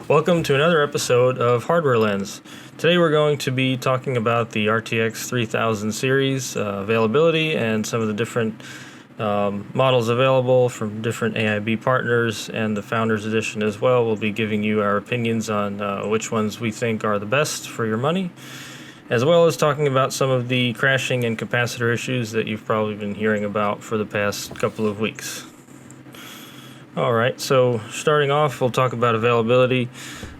Welcome to another episode of Hardware Lens. Today we're going to be talking about the RTX3080 series availability and some of the different models available from different AIB partners, and the Founders Edition as well. We'll be giving you our opinions on which ones we think are the best for your money, as well as talking about some of the crashing and capacitor issues that you've probably been hearing about for the past couple of weeks. Alright, so starting off, we'll talk about availability.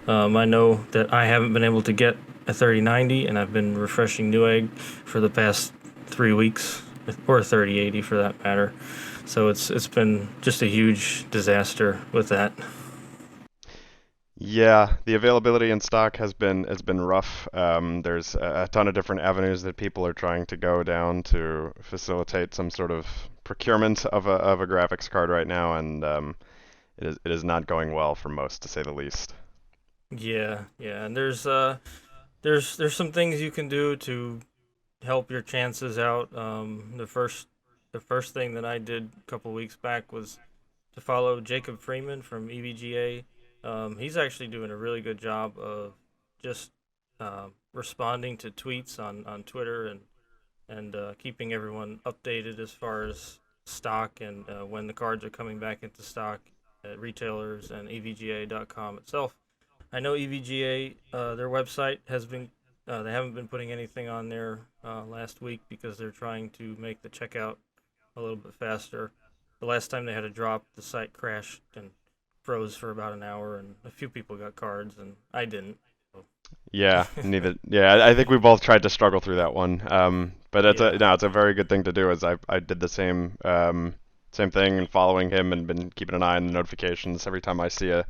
I know that I haven't been able to get a 3090, and I've been refreshing Newegg for the past 3 weeks, or 3080 for that matter. So it's been just a huge disaster with that. Yeah, the availability in stock has been rough. There's a ton of different avenues that people are trying to go down to facilitate some sort of procurement of a graphics card right now, and it is not going well for most, to say the least. Yeah, and there's some things you can do to help your chances out. The first thing that I did a couple weeks back was to follow Jacob Freeman from EVGA. He's actually doing a really good job of just responding to tweets on Twitter, and keeping everyone updated as far as stock and when the cards are coming back into stock at retailers and EVGA.com itself. I know EVGA, their website has been, they haven't been putting anything on there last week because they're trying to make the checkout a little bit faster. The last time they had a drop, the site crashed and froze for about an hour, and a few people got cards, and I didn't. So, Yeah, neither. Yeah, I think we both tried to struggle through that one. But it's a yeah, no, it's a very good thing to do. As I did the same thing and following him and been keeping an eye on the notifications. Every time I see a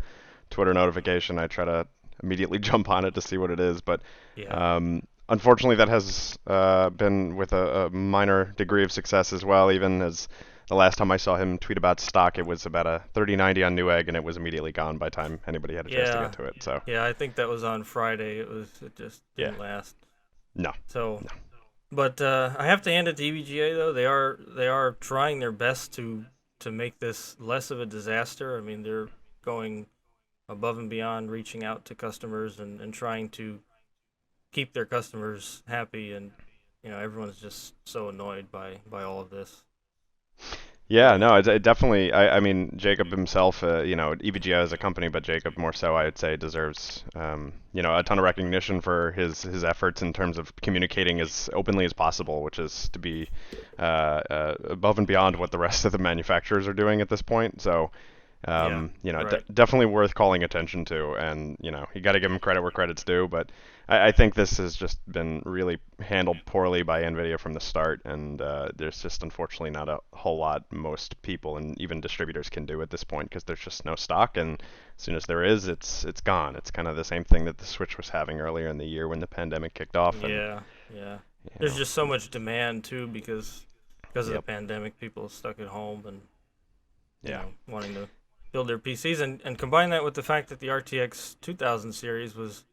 Twitter notification, I try to immediately jump on it to see what it is. But yeah, unfortunately, that has been with a minor degree of success as well. Even as the last time I saw him tweet about stock, it was about a 3090 on Newegg, and it was immediately gone by the time anybody had a chance to yeah, get to it. So yeah. I think that was on Friday. It just yeah, didn't last. no, So, no. but I have to hand it to EVGA though. They are trying their best to make this less of a disaster. I mean, they're going above and beyond, reaching out to customers and trying to keep their customers happy. And everyone's just so annoyed by all of this. Yeah, So no, it definitely. I mean, Jacob himself, EVGA as a company, but Jacob more so, I would say, deserves, a ton of recognition for his efforts in terms of communicating as openly as possible, which is to be above and beyond what the rest of the manufacturers are doing at this point. So, yeah, right. definitely worth calling attention to, and you got to give him credit where credit's due. But I think this has just been really handled poorly by nVIDIA from the start, and there's just unfortunately not a whole lot most people and even distributors can do at this point because there's just no stock, and as soon as there is, it's gone. It's kind of the same thing that the Switch was having earlier in the year when the pandemic kicked off, and Yeah, yeah. you There's know, just so much demand too because of the yep, pandemic, people stuck at home and yeah, wanting to build their PCs, and combine that with the fact that the RTX 2000 series was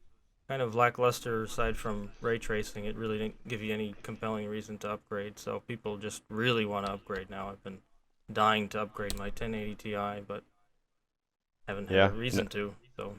kind of lackluster aside from ray tracing. It really didn't give you any compelling reason to upgrade. So people just really want to upgrade now. I've been dying to upgrade my 1080 Ti, but haven't had a yeah. reason to. So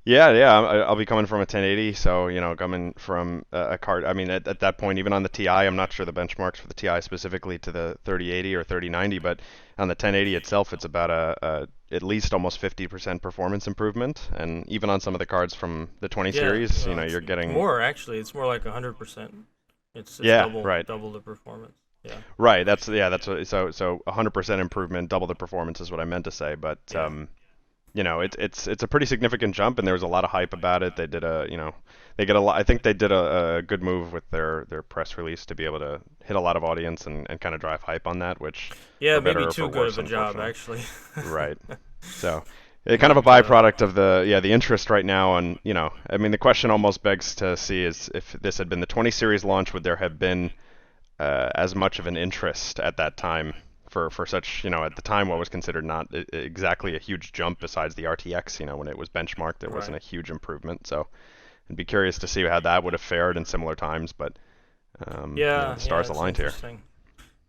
Yeah. I'll be coming from a 1080, so coming from a card. I mean, at that point, even on the Ti, I'm not sure the benchmarks for the Ti specifically to the 3080 or 3090, but on the 1080 itself, it's about a at least almost 50% performance improvement, and even on some of the cards from the 20 yeah, series, well, you're it's getting. more actually. It's more like 100%. It's Yeah, double right. double the performance. Yeah, Right. That's what, so 100% improvement, double the performance is what I meant to say, but yeah, it's a pretty significant jump, and there was a lot of hype about it. They did they get a lot. I think they did a good move with their press release to be able to hit a lot of audience and kind of drive hype on that, which yeah. for better Maybe or for too good worse, of a job unfortunately. actually. Right. So, kind of a but byproduct of the interest right now, and I mean, the question almost begs to see is if this had been the 20 series launch, would there have been as much of an interest at that time for such, at the time, what was considered not exactly a huge jump besides the RTX, when it was benchmarked, there wasn't right. a huge improvement. So I'd be curious to see how that would have fared in similar times, but the Yeah, stars it's aligned here. interesting.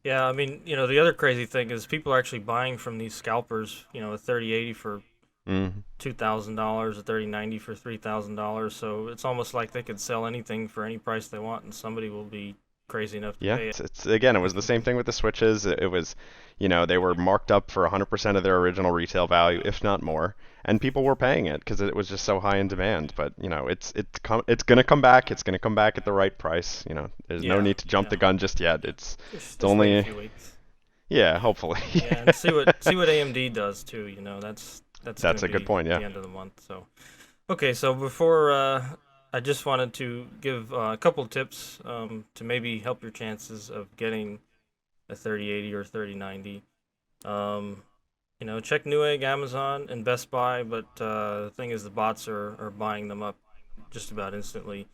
Yeah, I mean, the other crazy thing is people are actually buying from these scalpers, a 3080 for Mm. $2,000, a 3090 for $3,000. So it's almost like they could sell anything for any price they want, and somebody will be crazy enough to Yeah, pay it. it's again, it was the same thing with the Switches. It was, they were marked up for 100% of their original retail value, if not more, and people were paying it because it was just so high in demand. But it's gonna come back. It's gonna come back at the right price. There's no Yeah, need to jump yeah. the gun just yet. It's Just wait a only, few weeks. yeah, hopefully. Yeah, and see what AMD does too. That's gonna That's a good be point. at Yeah. the end of the month. So okay, so before I just wanted to give a couple tips to maybe help your chances of getting a 3080 or 3090. Um, check Newegg, Amazon, and Best Buy, but the thing is, the bots are buying them up just about instantly.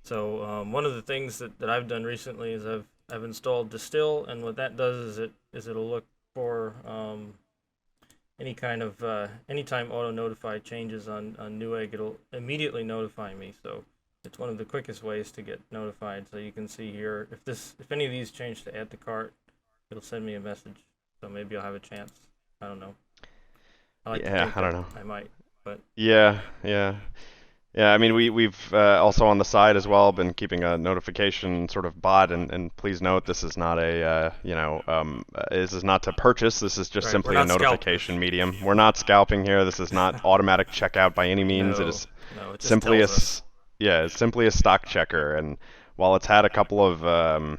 So one of the things that I've done recently is I've installed Distill, and what that does it'll look for any kind of anytime auto notify changes on Newegg, it'll immediately notify me. So it's one of the quickest ways to get notified. So you can see here if any of these change to add to cart, it'll send me a message. So maybe I'll have a chance. I don't know. I like to Yeah, think I don't that know. I might, but Yeah, yeah. Yeah, I mean, we've also on the side as well been keeping a notification sort of bot, and please note this is not this is not to purchase. This is just right, we're simply a not scalpers. notification medium. We're not scalping here. This is not automatic checkout by any means. It No, is no, it just simply tells us. yeah, it's simply a stock checker. And while it's had a couple of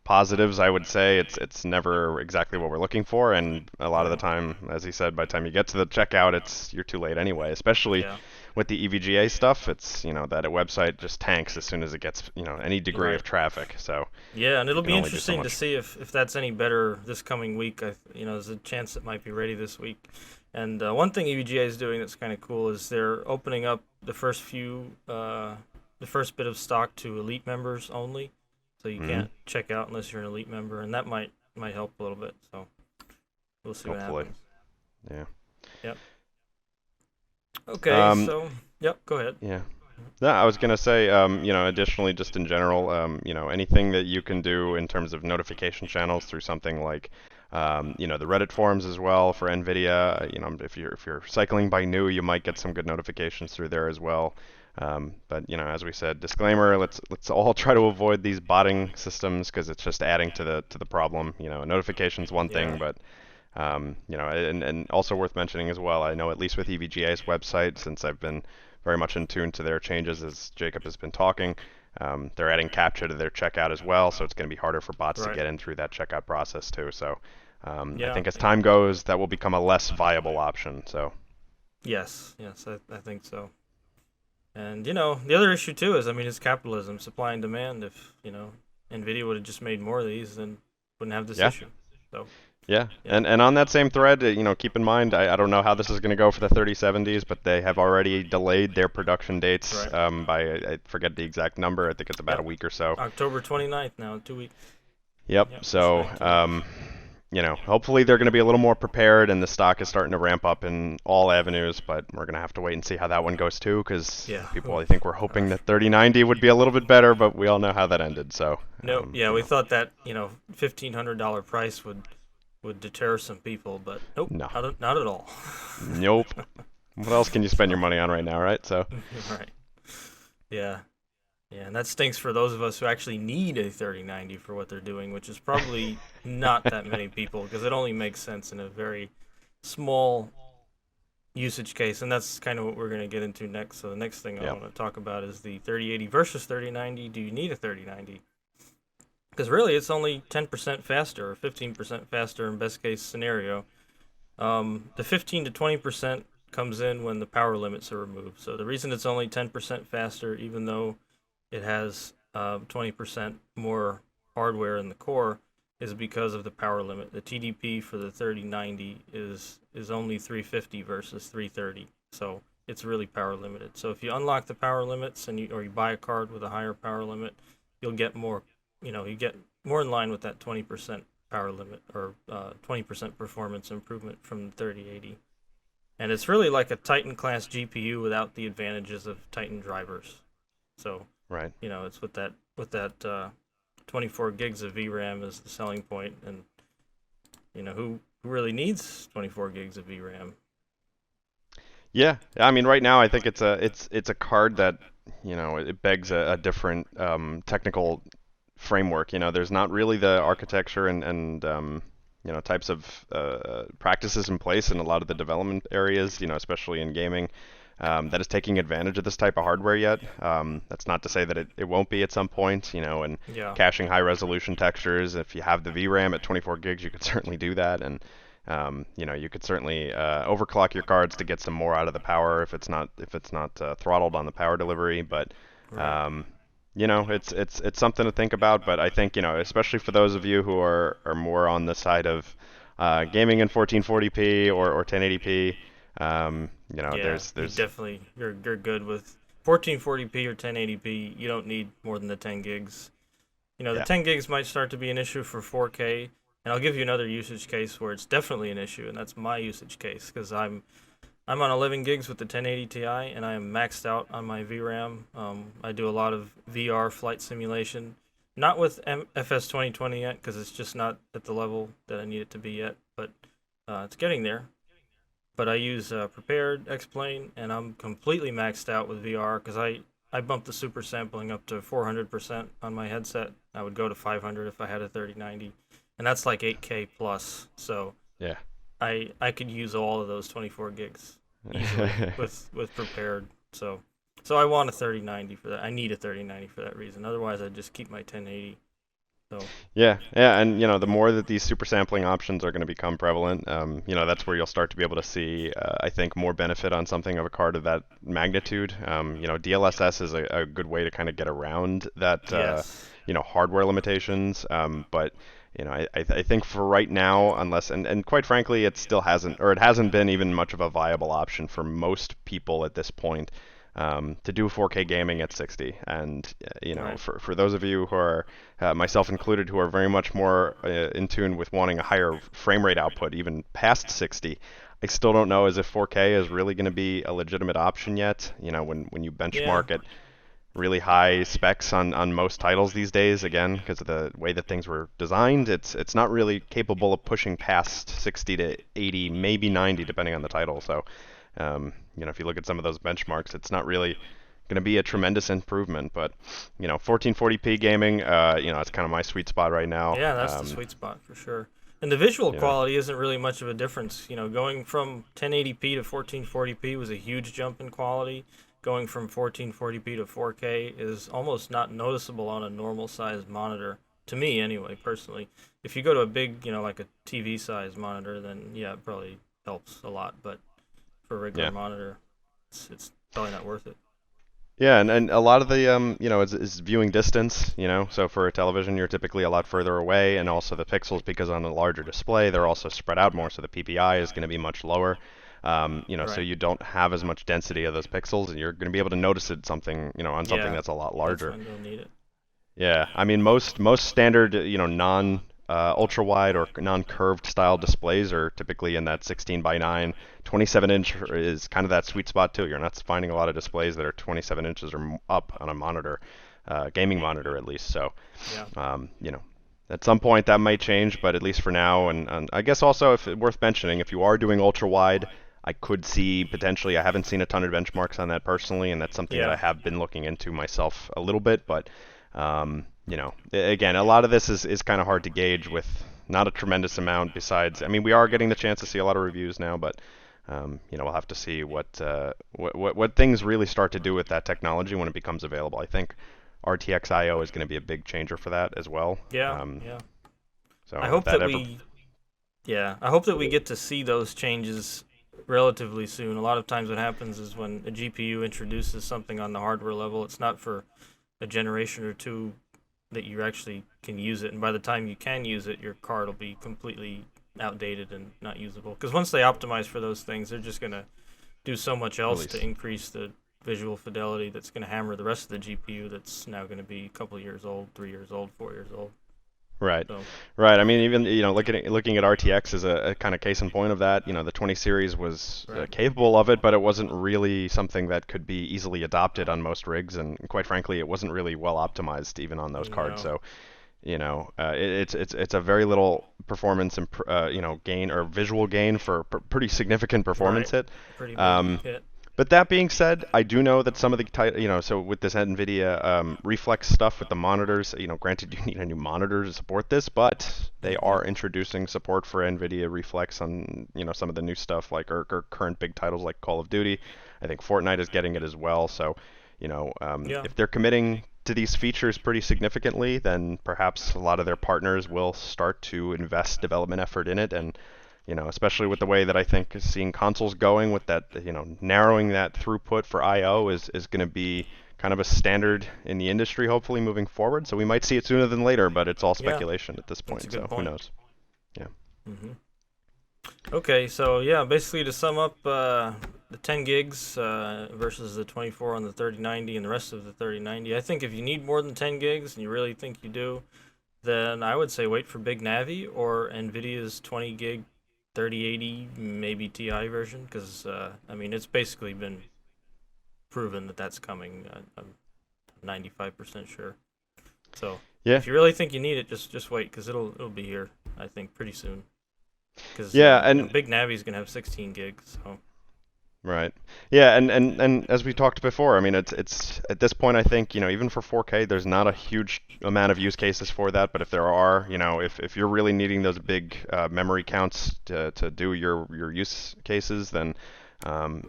positives, I would say it's never exactly what we're looking for. And a lot of the Right. time, as he said, by the time you get to the checkout, you're too late anyway. Especially Yeah. with the EVGA stuff, it's that a website just tanks as soon as it gets any degree of Right. traffic. So Yeah, and you it'll can be only do so interesting to much. see if that's any better this coming week. There's a chance it might be ready this week. And one thing EVGA is doing that's kind of cool is they're opening up the first bit of stock to elite members only. So you Hmm. can't check out unless you're an elite member, and that might help a little bit. So we'll see what Hopefully, happens. yeah. Yep. Okay, Um, so yep, go ahead. yeah. No, I was gonna say, additionally, just in general, anything that you can do in terms of notification channels through something like, the Reddit forums as well for NVIDIA. If you're cycling by new, you might get some good notifications through there as well. But as we said, disclaimer: let's all try to avoid these botting systems because it's just adding to the problem. Notifications one Yeah. thing, but and also worth mentioning as well, I know at least with EVGA's website, since I've been very much in tune to their changes as Jacob has been talking, they're adding CAPTCHA to their checkout as well, so it's going to be harder for bots to Right. get in through that checkout process too. So I Yeah. think as time goes, that will become a less viable option. So Yes. Yes. I think so. And the other issue too is, I mean, it's capitalism, supply and demand. If Nvidia would have just made more of these, then wouldn't have this yeah, issue. So yeah, yeah. and on that same thread, keep in mind, I don't know how this is going to go for the 3070s, but they have already delayed their production dates Right. by I forget the exact number. I think it's about a Yep. week or so. October 29th now, 2 weeks. Yep. Yep. Pushing So, back 2 weeks. hopefully they're going to be a little more prepared, and the stock is starting to ramp up in all avenues. But we're going to have to wait and see how that one goes too, because Yeah. people, Oh, I think, were hoping gosh. that 3090 would be a little bit better, but we all know how that ended. So, No. Yeah, we thought that $1,500 price would deter some people, but nope, no, not at all. nope. What else can you spend your So money on right now, right? So, right. Yeah. Yeah, and that stinks for those of us who actually need a 3090 for what they're doing, which is probably not that many people because it only makes sense in a very small usage case, and that's kind of what we're going to get into next. So the next thing I yeah, want to talk about is the 3080 versus 3090. Do you need a 3090? Because really, it's only 10% faster or 15% faster in best case scenario. The 15 to 20% comes in when the power limits are removed. So the reason it's only 10% faster, even though it has 20% more hardware in the core, is because of the power limit. The TDP for the 3090 is only 350 versus 330, so it's really power limited. So if you unlock the power limits or you buy a card with a higher power limit, you'll get more. You get more in line with that 20% power limit or 20% performance improvement from the 3080. And it's really like a Titan class GPU without the advantages of Titan drivers. So right. it's with that 24 gigs of VRAM is the selling point, and who really needs 24 gigs of VRAM? Yeah, I mean, right now I think it's a card that it begs a different technical framework. There's not really the architecture and types of practices in place in a lot of the development areas. Especially in gaming, that is taking advantage of this type of hardware yet. That's not to say that it won't be at some point. And Yeah. caching high resolution textures. If you have the VRAM at 24 gigs, you could certainly do that. And you could certainly overclock your cards to get some more out of the power if it's not throttled on the power delivery. But Right. um, it's something to think about. But I think especially for those of you who are more on the side of gaming in 1440p or 1080p, Yeah, you there's definitely you're good with 1440p or 1080p. You don't need more than the 10 gigs. The yeah 10 gigs might start to be an issue for 4K, and I'll give you another usage case where it's definitely an issue, and that's my usage case because I'm on 11 gigs with the 1080 Ti, and I am maxed out on my VRAM. I do a lot of VR flight simulation, not with FS 2020 yet because it's just not at the level that I need it to be yet, but it's getting there. But I use Prepared, X-Plane, and I'm completely maxed out with VR because I bumped the super sampling up to 400% on my headset. I would go to 500 if I had a 3090, and that's like 8K plus. So yeah I could use all of those 24 gigs easily with Prepared. So I want a 3090 for that. I need a 3090 for that reason. Otherwise, I'd just keep my 1080. So Yeah, and the more that these super sampling options are going to become prevalent, that's where you'll start to be able to see, I think, more benefit on something of a card of that magnitude. DLSS is a good way to kind of get around that, yes, hardware limitations. But I think for right now, and quite frankly, it hasn't been even much of a viable option for most people at this point. To do 4K gaming at 60, and right. for those of you who are myself included, who are very much more in tune with wanting a higher frame rate output, even past 60. I still don't know as if 4K is really going to be a legitimate option yet. When you Yeah, benchmark at really high specs on most titles these days, again, because of the way that things were designed, it's not really capable of pushing past 60 to 80, maybe 90, depending on the title. So, if you look at some of those benchmarks, it's not really going to be a tremendous improvement. But 1440p gaming, it's kind of my sweet spot right now. yeah, that's the sweet spot for sure. And the visual You know, quality isn't really much of a difference. Going from 1080p to 1440p was a huge jump in quality. Going from 1440p to 4K is almost not noticeable on a normal sized monitor. To me, anyway, personally. If you go to a big, like a TV sized monitor, then yeah, it probably helps a lot. But for a regular yeah. monitor, it's probably not worth it. Yeah, and a lot of the is viewing distance, so for a television you're typically a lot further away, and also the pixels, because on a larger display they're also spread out more, so the PPI is going to be much lower. So Right. you don't have as much density of those pixels, and you're going to be able to notice it on something Yeah, that's a lot that's larger. when you'll need it. Yeah, I mean most standard non ultra wide or non-curved style displays are typically in that 16 by 9. 27 inch is kind of that sweet spot too. You're not finding a lot of displays that are 27 inches or up on a monitor, gaming monitor at least. So, Yeah. um, you know, at some point that might change, but at least for now, and I guess also if worth mentioning, if you are doing ultra wide, I could see potentially. I haven't seen a ton of benchmarks on that personally, and that's something that I Yeah. have been looking into myself a little bit. But again, a lot of this is kind of hard to gauge with not a tremendous amount. Besides, I mean, we are getting the chance to see a lot of reviews now, but we'll have to see what things really start to do with that technology when it becomes available. I think RTX is going to be a big changer for that as well. Yeah. Yeah. I So if hope that that ever, we Yeah, I hope that we get to see those changes relatively soon. A lot of times what happens is when a GPU introduces something on the hardware level, it's not for a generation or two that you actually can use it, and by the time you can use it, your card will be completely outdated and not usable. Because once they optimize for those things, they're just going to do so much else to release. increase the visual fidelity that's going to hammer the rest of the GPU that's now going to be a couple years old, 3 years old, 4 years old. Right, So, right. I mean, even looking at RTX as a kind of case in point of that. The 20 series was right. capable of it, but it wasn't really something that could be easily adopted on most rigs, and quite frankly, it wasn't really well optimized even on those cards. No. So it's a very little performance and gain or visual gain for pretty significant performance Right. hit. Pretty big Um, hit. but that being said, I do know that some of the so with this NVIDIA reflex stuff with the monitors, granted you need a new monitor to support this, but they Hmm. are introducing support for NVIDIA reflex on, some of the new stuff like or current big titles like Call of Duty. I think Fortnite is getting it as well. So, Yeah. if they're committing to these features pretty significantly, then perhaps a lot of their partners will start to invest development effort in it and especially with the way that I think seeing consoles going with that, narrowing that throughput for I/O is going to be kind of a standard in the industry, hopefully moving forward. So we might see it sooner than later, but it's all Yeah. speculation at this That's a point. good So who point. knows? Yeah. Hmm. Okay, so yeah, basically to sum up, the 10 gigs versus the 24 on the 3090 and the rest of the 3090. I think if you need more than 10 gigs and you really think you do, then I would say wait for Big Navi or NVIDIA's 20 gig 3080, maybe Ti version, because I mean it's basically been proven that that's coming. I'm 95% sure. So Yeah. if you really think you need it, just wait, because it'll be here. I think pretty soon. Because Yeah, and Big Navi's gonna have 16 gigs. So right. Yeah, and as we talked before, I mean, it's at this point, I think, even for 4K, there's not a huge amount of use cases for that. But if there are, if you're really needing those big memory counts to do your use cases, then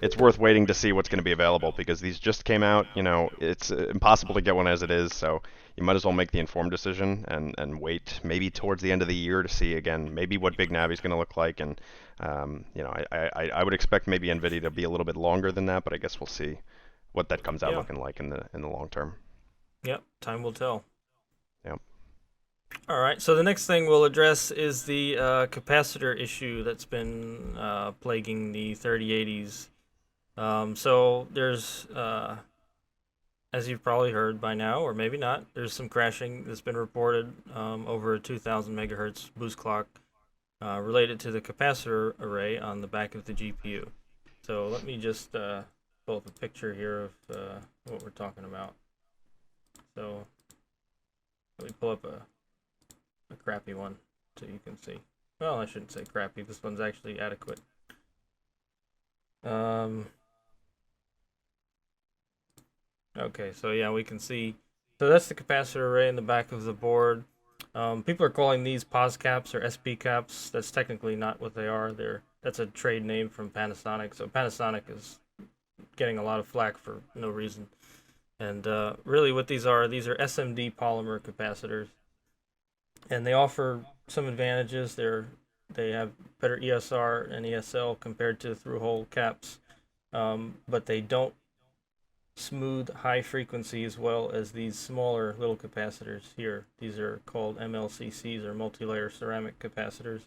it's worth waiting to see what's going to be available because these just came out. It's impossible to get one as it is, so you might as well make the informed decision and wait maybe towards the end of the year to see again maybe what Big Navi is going to look like and I would expect maybe NVIDIA to be a little bit longer than that, but I guess we'll see what that comes out yeah, looking like in the long term. yep. Time will tell. Yep. All right. So the next thing we'll address is the capacitor issue that's been plaguing the 3080s. So there's, as you've probably heard by now, or maybe not, there's some crashing that's been reported over a 2,000 megahertz boost clock related to the capacitor array on the back of the GPU. So let me just pull up a picture here of what we're talking about. So let me pull up a crappy one so you can see. Well, I shouldn't say crappy. This one's actually adequate. Um, okay, so yeah, we can see. So that's the capacitor array in the back of the board. People are calling these pos caps or SP caps. That's technically not what they are. That's a trade name from Panasonic. So Panasonic is getting a lot of flack for no reason. And really, what these are SMD polymer capacitors, and they offer some advantages. They have better ESR and ESL compared to through-hole caps, but they don't smooth high frequency as well as these smaller little capacitors here. These are called MLCCs or multi-layer ceramic capacitors,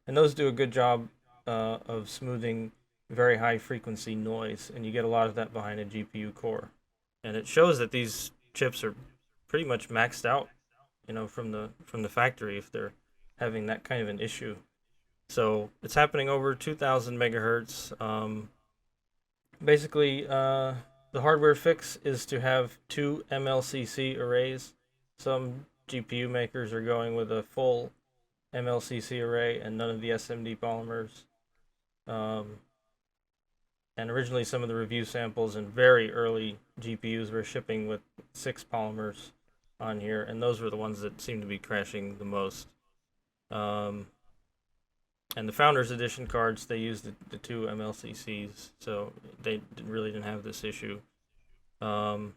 and those do a good job of smoothing very high frequency noise, and you get a lot of that behind a GPU core. And it shows that these chips are pretty much maxed out, from the factory if they're having that kind of an issue. So it's happening over 2,000 megahertz. Basically, the hardware fix is to have two MLCC arrays. Some GPU makers are going with a full MLCC array and none of the SMD polymers. Um, and originally, some of the review samples in very early GPUs were shipping with 6 polymers on here, and those were the ones that seemed to be crashing the most. Um, and the Founders Edition cards, they used the two MLCCs, so they really didn't have this issue. Um,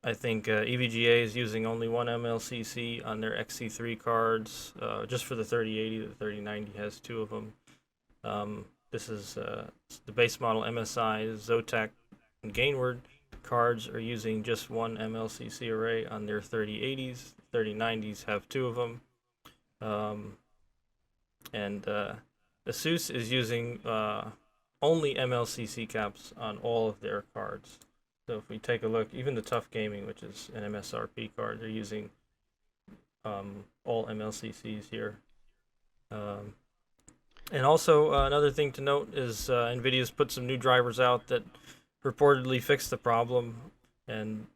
I think EVGA is using only one MLCC on their XC3 cards, just for the 3080. The 3090 has two of them. This is the base model MSI Zotac and Gainward cards are using just one MLCC array on their 3080s. 3090s have two of them. And ASUS is using only MLCC caps on all of their cards. So if we take a look, even the Tuf Gaming, which is an MSRP card, they're using all MLCCs here. And also another thing to note is NVIDIA's put some new drivers out that reportedly fix the problem and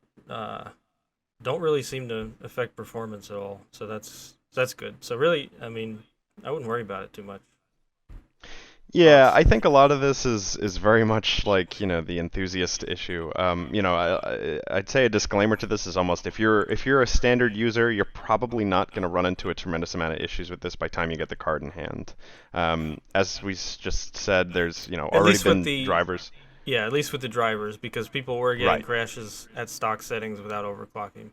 don't really seem to affect performance at all. So that's good. So really, I mean, I wouldn't worry about it too much. Yeah, Thoughts? I think a lot of this is very much like, the enthusiast issue. I'd say a disclaimer to this is almost if you're a standard user, you're probably not going to run into a tremendous amount of issues with this by the time you get the card in hand. As we just said, there's, At already least with been the drivers. Yeah, at least with the drivers, because people were getting Right. crashes at stock settings without overclocking.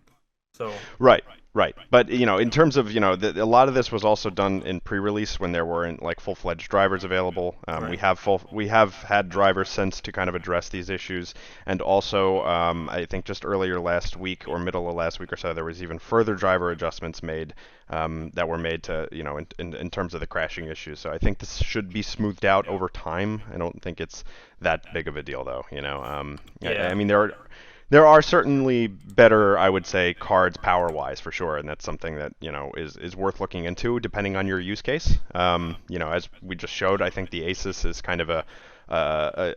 So, Right, right. But in terms of a lot of this was also done in pre-release when there weren't like full-fledged drivers available. right, We have had drivers since to kind of address these issues, and also I think just earlier last week or middle of last week or so, there was even further driver adjustments made that were made to in terms of the crashing issues. So I think this should be smoothed out over time. I don't think it's that big of a deal though. I yeah, mean there are certainly better, I would say, cards power-wise for sure, and that's something that is worth looking into depending on your use case. As we just showed, I think the ASUS is kind of a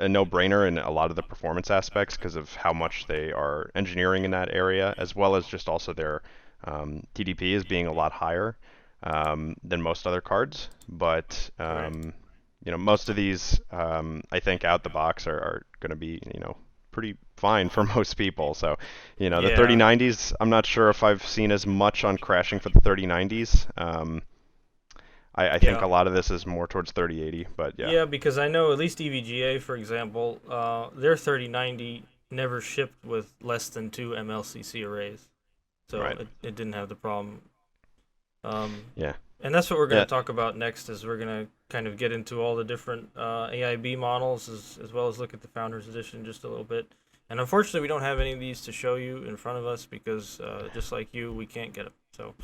no-brainer in a lot of the performance aspects because of how much they are engineering in that area, as well as just also their TDP is being a lot higher than most other cards. But right, most of these, I think, out the box are going to be, pretty fine for most people. So, the yeah, 3090s, I'm not sure if I've seen as much on crashing for the 3090s. I think yeah, a lot of this is more towards 3080, but yeah. yeah. Because I know at least EVGA, for example, their 3090 never shipped with less than two MLCC arrays, so Right. it didn't have the problem. Um, Yeah. and that's what we're going Yeah. to talk about next. Is we're going to kind of get into all the different AIB models as well as look at the Founders Edition just a little bit. And unfortunately, we don't have any of these to show you in front of us because just like you, we can't get them. So,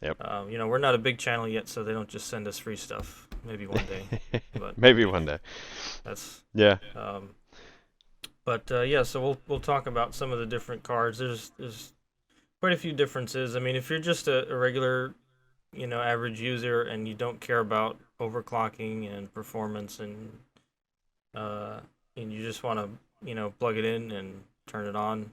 Yep. we're not a big channel yet, so they don't just send us free stuff. Maybe one day, but Maybe one day. that's. Yeah. Um, but yeah, so we'll talk about some of the different cards. There's quite a few differences. I mean, if you're just a regular average user and you don't care about overclocking and performance uh, and you just want to plug it in and turn it on,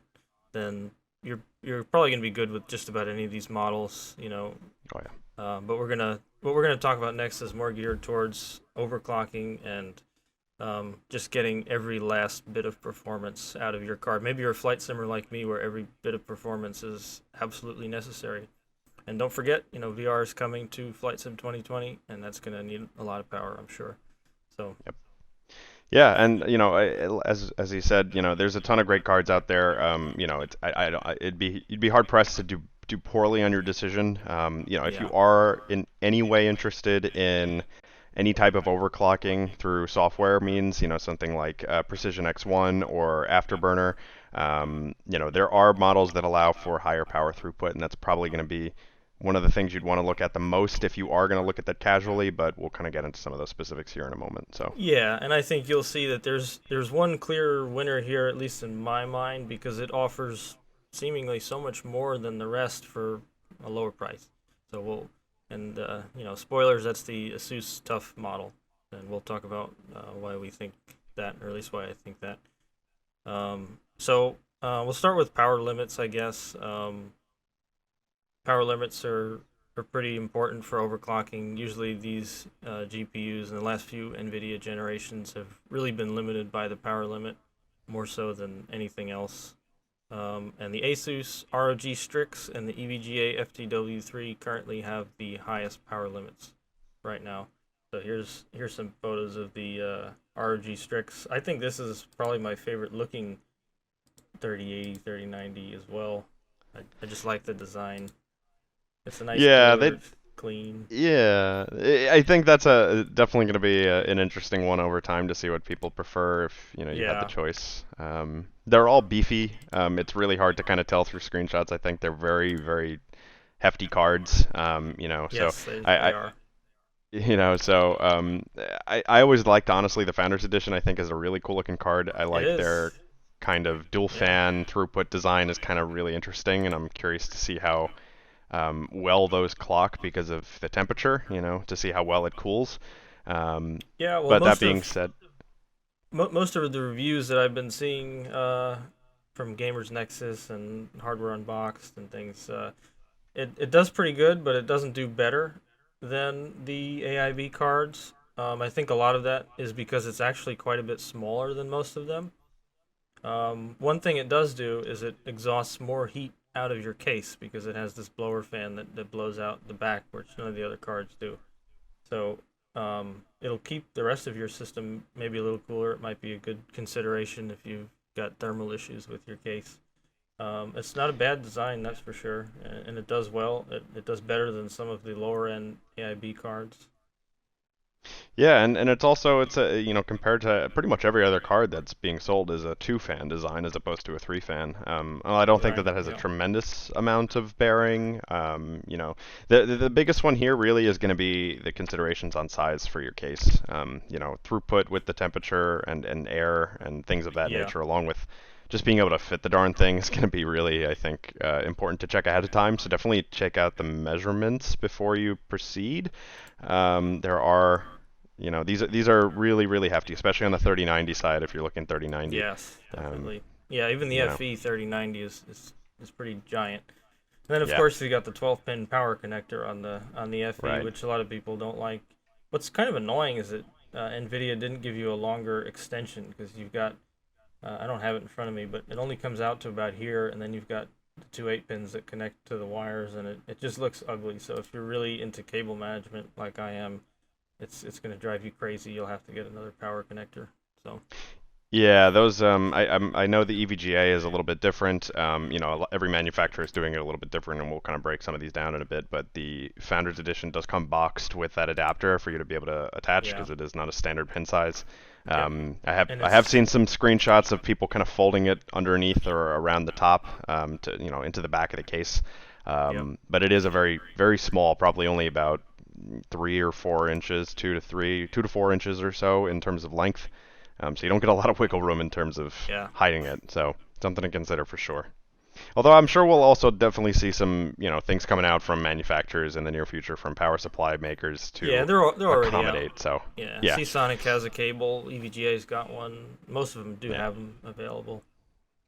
then you're probably gonna be good with just about any of these models. Oh yeah. But what we're gonna talk about next is more geared towards overclocking and just getting every last bit of performance out of your card. Maybe you're a flight simmer like me, where every bit of performance is absolutely necessary. And don't forget, VR is coming to Flight Sim 2020, and that's going to need a lot of power, I'm sure. So, Yep. Yeah, and as he said, there's a ton of great cards out there. You'd be hard pressed to do poorly on your decision. If yeah, you are in any way interested in any type of overclocking through software means, something like Precision X1 or Afterburner, there are models that allow for higher power throughput, and that's probably going to be one of the things you'd want to look at the most if you are going to look at that casually, but we'll kind of get into some of those specifics here in a moment. So, yeah, and I think you'll see that there's one clear winner here, at least in my mind, because it offers seemingly so much more than the rest for a lower price. So and spoilers, that's the ASUS Tuf model, and we'll talk about why we think that, or at least why I think that. We'll start with power limits, I guess. Power limits are pretty important for overclocking. Usually, these GPUs in the last few NVIDIA generations have really been limited by the power limit, more so than anything else. And the ASUS ROG STRIX and the EVGA FTW3 currently have the highest power limits right now. So here's some photos of the ROG STRIX. I think this is probably my favorite looking 3080, 3090 as well. I just like the design. It's a nice, yeah, they clear, clean. Yeah, I think that's definitely going to be an interesting one over time to see what people prefer if you had the Yeah. choice. They're all beefy. It's really hard to kind of tell through screenshots. I think they're very, very hefty cards. So Yes, I, they I are. so I always liked honestly the Founders Edition. I think is a really cool looking card. I It like their is. kind of dual Yeah. fan throughput design is kind of really interesting, and I'm curious to see how well those clock because of the temperature, to see how well it cools. Yeah. Well, But that being said, most of the reviews that I've been seeing from Gamers Nexus and Hardware Unboxed and things. It does pretty good, but it doesn't do better than the AIB cards. I think a lot of that is because it's actually quite a bit smaller than most of them. One thing it does do is it exhausts more heat out of your case because it has this blower fan that blows out the back, which none of the other cards do. So it'll keep the rest of your system maybe a little cooler. It might be a good consideration if you've got thermal issues with your case. It's not a bad design, that's for sure, and it does well. It does better than some of the lower end AIB cards. Yeah, and it's a compared to pretty much every other card that's being sold is a two fan design as opposed to a three fan. Well, I don't think that Right. that has a Yeah. tremendous amount of bearing. The biggest one here really is going to be the considerations on size for your case. Throughput with the temperature and air and things of that Yeah. nature, along with just being able to fit the darn thing is going to be really, I think, important to check ahead of time. So definitely check out the measurements before you proceed. There are these are really really hefty, especially on the 3090 side if you're looking 3090. Yes, Um, definitely. Yeah, even the you know, FE 3090 is pretty giant. And then of yeah, course you got the 12-pin power connector on the FE, right. which a lot of people don't like. What's kind of annoying is that NVIDIA didn't give you a longer extension because you've got I don't have it in front of me, but it only comes out to about here, and then you've got the two 8-pins that connect to the wires, and it just looks ugly. So if you're really into cable management like I am, it's going to drive you crazy. You'll have to get another power connector. So Yeah, those I know the EVGA is a little bit different. Every manufacturer is doing it a little bit different, and we'll kind of break some of these down in a bit. But the Founders Edition does come boxed with that adapter for you to be able to attach yeah, because it is not a standard pin size. yep, I have and I have it's seen some screenshots of people kind of folding it underneath or around the top to into the back of the case. yep, But it is a very very small, probably only about 3 or 4 inches, 2 to 4 inches or so in terms of length. So you don't get a lot of wiggle room in terms of yeah. hiding it. So something to consider for sure. Although I'm sure we'll also definitely see some, things coming out from manufacturers in the near future from power supply makers Yeah, to they're already out. accommodate. So Yeah, yeah, Seasonic has a cable. EVGA's got one. Most of them do yeah, have them available.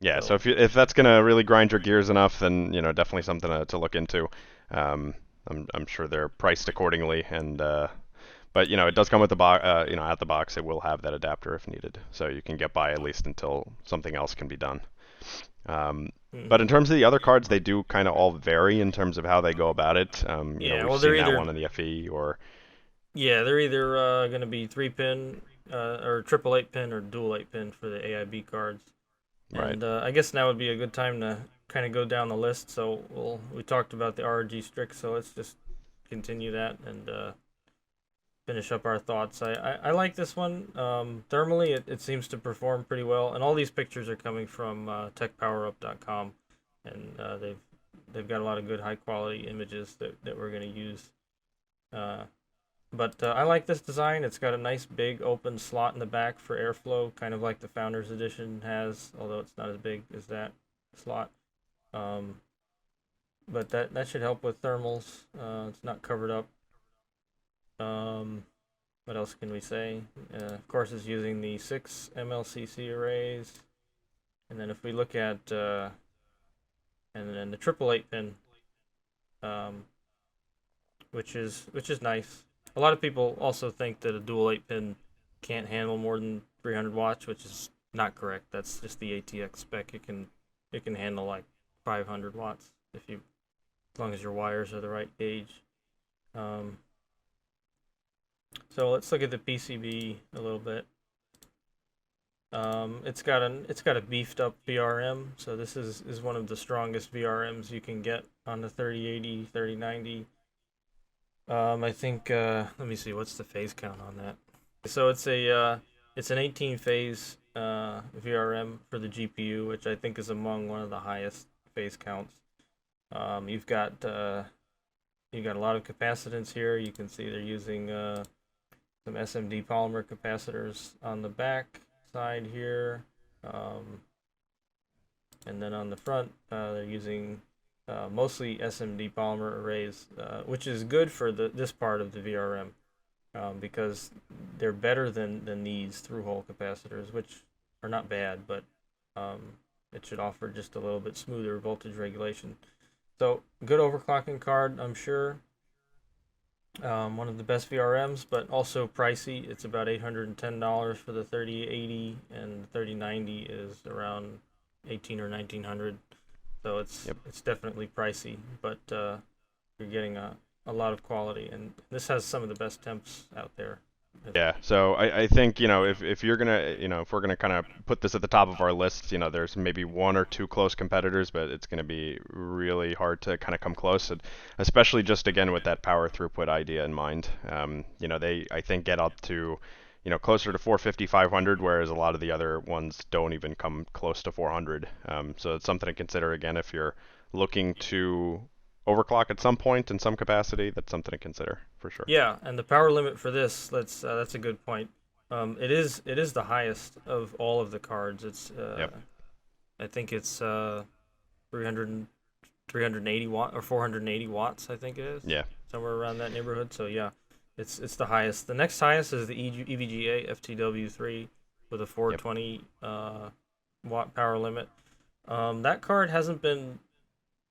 yeah. So So if that's gonna really grind your gears enough, then definitely something to look into. Um, I'm sure they're priced accordingly, and but it does come with the box. At the box, it will have that adapter if needed, so you can get by at least until something else can be done. But hmm. in terms of the other cards, they do kind of all vary in terms of how they go about it. Yeah, We've well they're seen that either one in the FE or going to be 3-pin or triple 8-pin or dual 8-pin for the AIB cards. right. And I guess now would be a good time to kind of go down the list. So we talked about the RG STRIX, so let's just continue that and finish up our thoughts. I like this one. Thermally, it seems to perform pretty well, and all these pictures are coming from TechPowerUp.com, and they've got a lot of good high quality images that we're going to use. Uh, but I like this design. It's got a nice big open slot in the back for airflow, kind of like the Founders Edition has, although it's not as big as that slot. Um, but that should help with thermals. It's not covered up. Um, what else can we say? Of course, it's using the 6 MLCC arrays. And then if we look at and then the triple 8-pin, um, which is nice. A lot of people also think that a dual 8-pin can't handle more than 300 watts, which is not correct. That's just the ATX spec. It can handle like 500 watts if you as long as your wires are the right gauge. Um, so let's look at the PCB a little bit. It's got a beefed up VRM, so this is one of the strongest VRMs you can get on the 3080, 3090. I think let me see what's the phase count on that. So it's an 18 phase VRM for the GPU, which I think is among one of the highest phase counts. You've got a lot of capacitance here. You can see they're using some SMD polymer capacitors on the back side here, um, and then on the front they're using mostly SMD polymer arrays, which is good for this part of the VRM because they're better than these through-hole capacitors, which are not bad, but um, it should offer just a little bit smoother voltage regulation. So good overclocking card, I'm sure. One of the best VRMs, but also pricey. It's about $810 for the 3080, and the 3090 is around 18 or 1900. So Yep. it's definitely pricey, but you're getting a lot of quality, and this has some of the best temps out there. Yeah, so I think, if you're gonna, if we're gonna kind of put this at the top of our list, there's maybe one or two close competitors, but it's gonna be really hard to kind of come close, and especially just again with that power throughput idea in mind. They, I think, get up to, closer to 450, 500, whereas a lot of the other ones don't even come close to 400. So it's something to consider again if you're looking to overclock at some point in some capacity. That's something to consider for sure. Yeah, and the power limit for this, that's a good point. It is the highest of all of the cards. It's Yep. I think it's 300 380 watt or 480 watts. I think it is Yeah. somewhere around that neighborhood. So yeah, it's the highest. The next highest is the EVGA FTW3 with a Yep. 420 watt power limit. That card hasn't been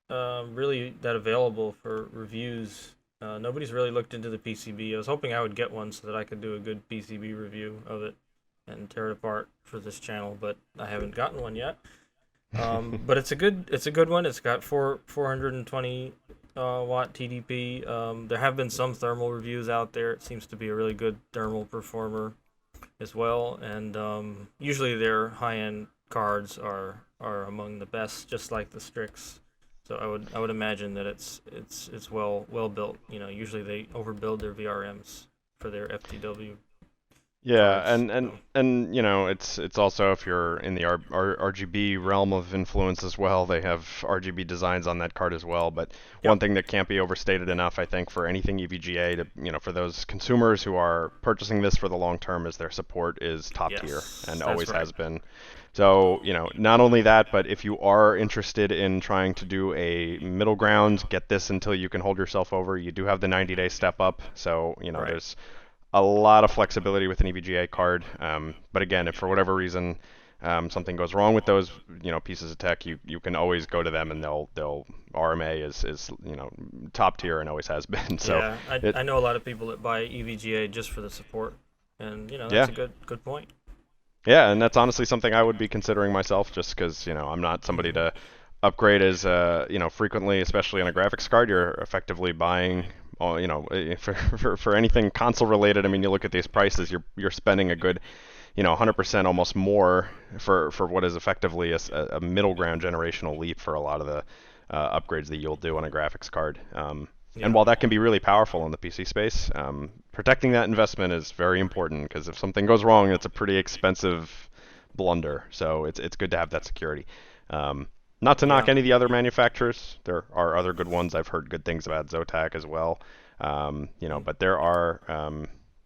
really that available for reviews. Nobody's really looked into the PCB. I was hoping I would get one so that I could do a good PCB review of it and tear it apart for this channel, but I haven't gotten one yet. But it's a good one. It's got 420 watt TDP. There have been some thermal reviews out there. It seems to be a really good thermal performer as well, and usually their high-end cards are among the best, just like the STRIX. So I would imagine that it's well built. Usually they overbuild their VRMs for their FTW Yeah, cards. and it's also, if you're in the RGB realm of influence as well, they have RGB designs on that card as well. But one Yep. thing that can't be overstated enough, I think, for anything EVGA, to for those consumers who are purchasing this for the long term, is their support is top tier Yes, and that's always right. has been. So, not only that, but if you are interested in trying to do a middle ground, get this until you can hold yourself over, you do have the 90-day step up. So, Right. there's a lot of flexibility with an EVGA card. But again, if for whatever reason something goes wrong with those pieces of tech, you can always go to them, and they'll RMA is top tier and always has been. So Yeah, it I know a lot of people that buy EVGA just for the support, and that's yeah. a good point. Yeah, and that's honestly something I would be considering myself, just because I'm not somebody Hmm. to upgrade as frequently, especially on a graphics card. You're effectively buying, for anything console related. I mean, you look at these prices, you're spending a good 100% almost more for what is effectively a middle ground generational leap for a lot of the upgrades that you'll do on a graphics card. And Yeah. while that can be really powerful in the PC space, protecting that investment is very important, because if something goes wrong, it's a pretty expensive blunder. So it's good to have that security. Not to knock Yeah. any of the other manufacturers. There are other good ones. I've heard good things about Zotac as well. Mm. But there are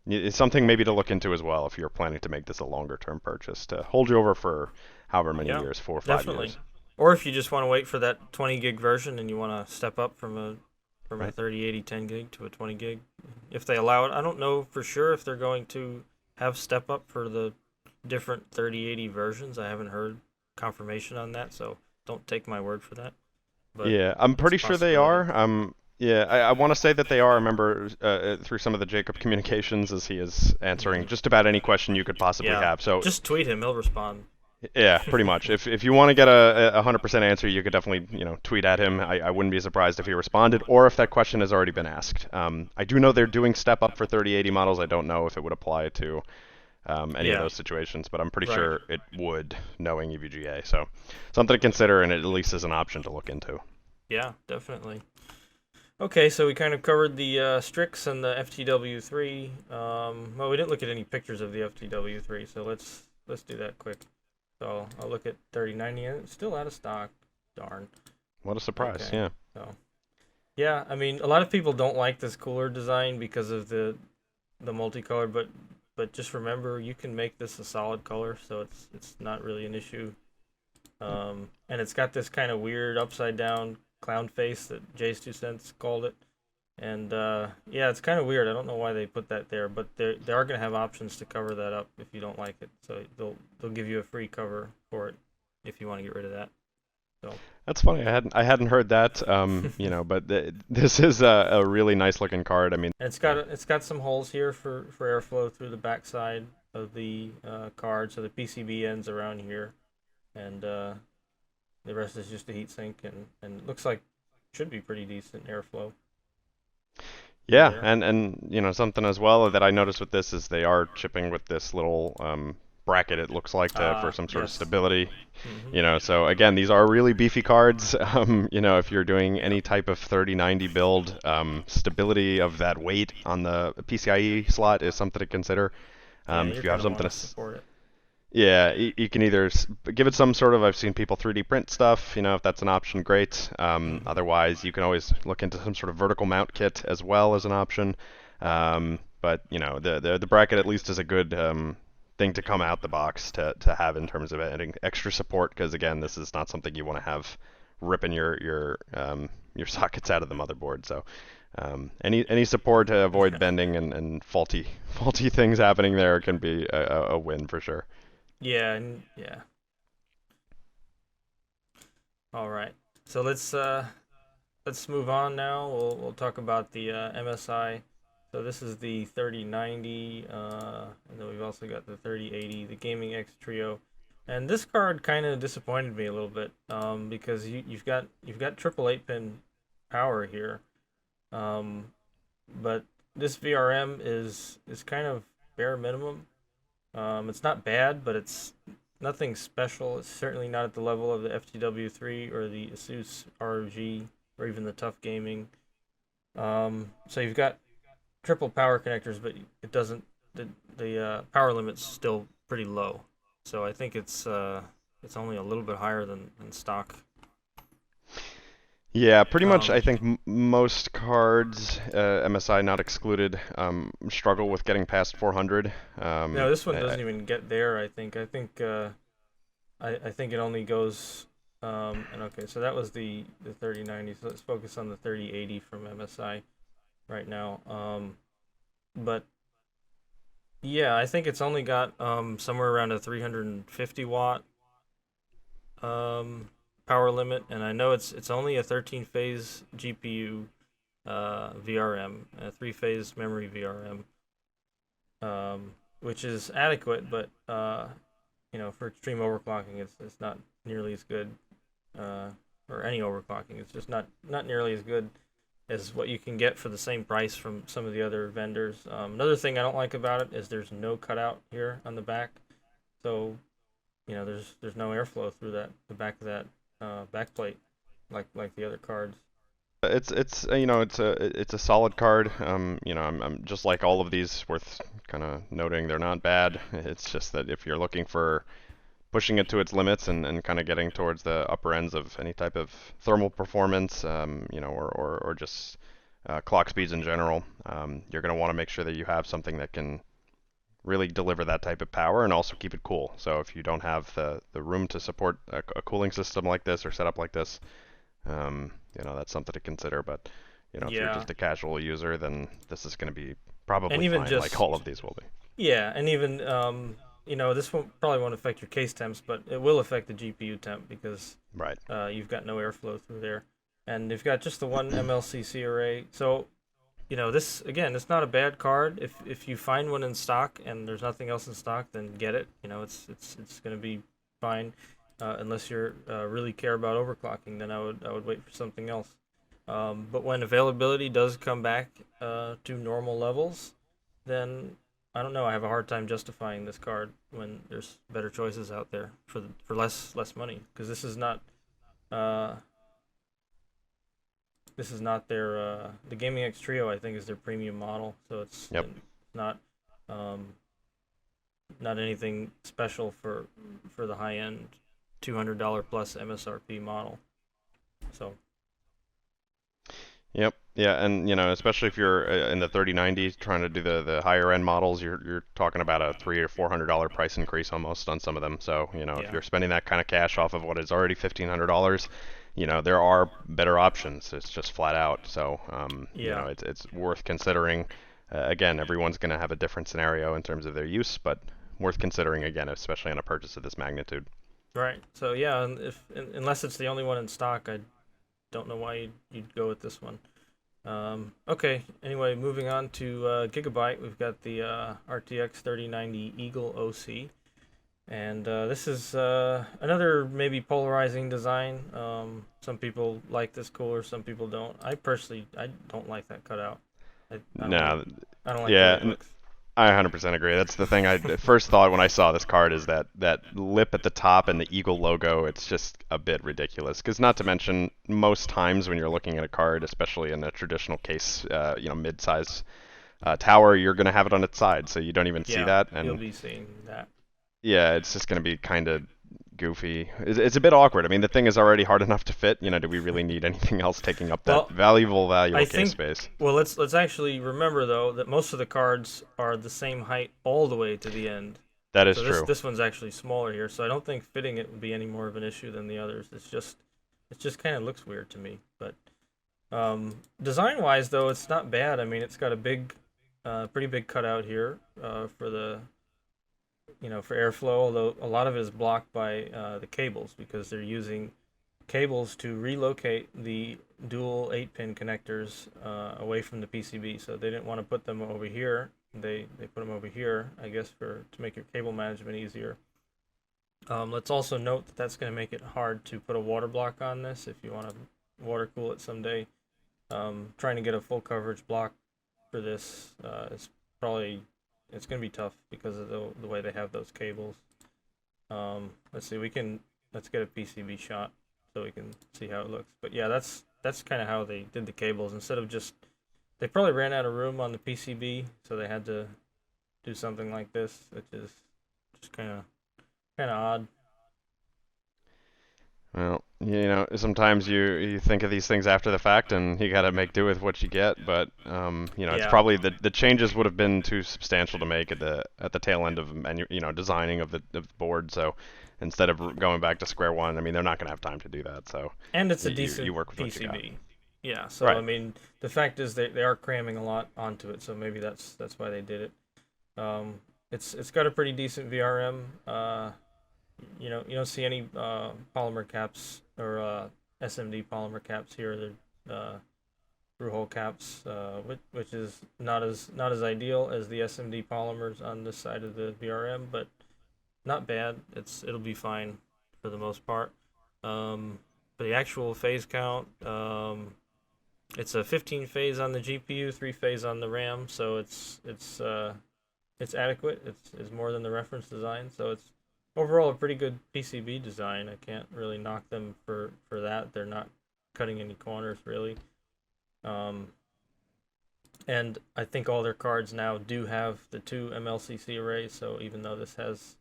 it's something maybe to look into as well if you're planning to make this a longer term purchase to hold you over for however many Yeah. years, 4 or 5 years. Definitely. Or if you just want to wait for that 20 gig version and you want to step up from a Right. 3080 10 gig to a 20 gig, if they allow it. I don't know for sure if they're going to have step up for the different 3080 versions. I haven't heard confirmation on that, so don't take my word for that. But Yeah, I'm it's a pretty sure they possibility. are. Yeah, I want to say that they are. I remember through some of the Jacob communications, as he is answering Hmm. just about any question you could possibly Yeah. have. So Just tweet him; he'll respond. yeah, pretty much. If you want to get a 100% answer, you could definitely tweet at him. I wouldn't be surprised if he responded, or if that question has already been asked. I do know they're doing step up for 3080 models. I don't know if it would apply to any of Yeah. those situations, but I'm pretty Right. sure it would, knowing EVGA. So something to consider, and it at least is an option to look into. Yeah. Definitely. Okay, so we kind of covered the Strix and the FTW3. Well, we didn't look at any pictures of the FTW3, so let's do that quick. So I'll look at 3090, and it's still out of stock. Darn. What a surprise! Okay. Yeah. So yeah, I mean, a lot of people don't like this cooler design because of the multicolored, but just remember, you can make this a solid color, so it's not really an issue. And it's got this kind of weird upside down clown face that Jay's 2 cents called it. And yeah, it's kind of weird. I don't know why they put that there, but they are gonna have options to cover that up if you don't like it. So they'll give you a free cover for it. if you want to get rid of that. So That's funny. I hadn't heard that. But this is a really nice looking card. I mean, and yeah. it's got some holes here for airflow through the backside of the card, so the PCB ends around here, and the rest is just a heatsink, and it looks like should be pretty decent airflow through Yeah, there. and something as well that I noticed with this is they are chipping with this little bracket. It looks like for some sort of Yes. stability. Hmm. So again, these are really beefy cards. If you're doing Yep. any type of 3090 build, stability of that weight on the PCIe slot is something to consider. Yeah, If you're you have gonna something want to, to support it. yeah, you can either give it some sort of, I've seen people 3D print stuff, if that's an option, great. Hmm. Otherwise, you can always look into some sort of vertical mount kit as well as an option. But the bracket at least is a good thing to come out the box to have in terms of adding extra support, because again, this is not something you want to have ripping your sockets out of the motherboard. So any support to avoid bending and faulty things happening there can be a win for sure. Yeah, and yeah. All right. So let's move on now. We'll talk about the MSI. So this is the 3090, and then we've also got the 3080, the Gaming X Trio. And this card kind of disappointed me a little bit, because you've got triple 8-pin power here, um, but this VRM is kind of bare minimum. It's not bad, but it's nothing special. It's certainly not at the level of the FTW3 or the ASUS ROG or even the Tuf Gaming. So you've got triple power connectors, but it doesn't. The power limit's still pretty low. So I think it's only a little bit higher than stock. Yeah, pretty much. Um, I think most cards, MSI not excluded, struggle with getting past 400. no, this one doesn't even get there. I think it only goes. And okay, so that was the 3090. So let's focus on the 3080 from MSI right now. But yeah, I think it's only got somewhere around a 350 watt um, power limit, and I know it's only a 13 phase GPU VRM, a 3 phase memory VRM, which is adequate, but for extreme overclocking, it's not nearly as good, uh, or any overclocking. It's just not nearly as good as what you can get for the same price from some of the other vendors. Another thing I don't like about it is there's no cutout here on the back, so there's no airflow through the back of that back plate like the other cards. it's a solid card. I'm just like all of these, worth kind of noting they're not bad. It's just that if you're looking for pushing it to its limits and kind of getting towards the upper ends of any type of thermal performance, or just clock speeds in general, you're going to want to make sure that you have something that can really deliver that type of power and also keep it cool. So if you don't have the room to support a cooling system like this or setup like this, that's something to consider. But if you're Yeah, just a casual user, then this is going to be and probably even fine, like just all of these will be. yeah, and even this probably won't affect your case temps, but it will affect the GPU temp because Right. you've got no airflow through there, and you've got just the one MLCC array. So this again, it's not a bad card. If you find one in stock and there's nothing else in stock, then get it. It's gonna be fine, unless you're really care about overclocking. Then I would wait for something else. But when availability does come back to normal levels, then I don't know. I have a hard time justifying this card when there's better choices out there for less money, because uh, this is not their the Gaming X Trio. I think is their premium model, so it's Yep. not um, not anything special for the high end $200 plus MSRP model. So Yep. Yeah, and especially if you're in the 3090 trying to do the higher end models, you're talking about a $300 or $400 price increase almost on some of them. So if yeah, you're spending that kind of cash off of what is already $1,500, there are better options. It's just flat out. So yeah. it's worth considering. Again, everyone's going to have a different scenario in terms of their use, but worth considering again, especially on a purchase of this magnitude. Right. So yeah, and unless it's the only one in stock, I don't know why you'd go with this one. Okay. Anyway, moving on to Gigabyte, we've got the RTX 3090 Eagle OC, and this is another maybe polarizing design. Some people like this cooler, some people don't. I don't like that cutout. I don't like No, I don't like the way yeah, it looks. I 100% agree. That's the thing I first thought when I saw this card is that lip at the top and the Eagle logo. It's just a bit ridiculous. Because not to mention, most times when you're looking at a card, especially in a traditional case, mid-size tower, you're going to have it on its side, so you don't even see Yeah, that. you'll And be seeing that. yeah, it's just going to be kind of goofy. It's a bit awkward. I mean, the thing is already hard enough to fit. Do we really need anything else taking up that Well, valuable I case think. space? Well, let's actually remember though that most of the cards are the same height all the way to the end. That is So this true. this one's actually smaller here. So I don't think fitting it would be any more of an issue than the others. It just kind of looks weird to me. But design wise though, it's not bad. I mean, it's got a pretty big cutout here for the for airflow. Although a lot of it is blocked by the cables because they're using cables to relocate the dual 8-pin connectors away from the PCB. So they didn't want to put them over here. They put them over here, I guess, to make your cable management easier. Let's also note that that's going to make it hard to put a water block on this if you want to water cool it someday. Trying to get a full coverage block for this is probably it's going to be tough because of the way they have those cables. Let's see, let's get a PCB shot so we can see how it looks. But yeah, that's kind of how they did the cables. Instead of just they probably ran out of room on the PCB, so they had to do something like this, which is just kind of odd. Well, sometimes you think of these things after the fact, and you got to make do with what you get. But it's Yeah, probably the changes would have been too substantial to make at the tail end of designing of the board. So instead of going back to square one, I mean, they're not going to have time to do that. So and it's a you decent work with what you got. PCB. Yeah, so I Right. mean, the fact is they are cramming a lot onto it, so maybe that's why they did it. It's got a pretty decent VRM. You don't see any polymer caps or SMD polymer caps here. They're through hole caps, which is not as ideal as the SMD polymers on this side of the VRM, but not bad. It'll be fine for the most part. For the actual phase count, it's a 15 phase on the GPU, 3 phase on the RAM, so it's adequate. It's more than the reference design, so it's overall a pretty good PCB design. I can't really knock them for that. They're not cutting any corners really. Um, and I think all their cards now do have the two MLCC arrays. So even though this has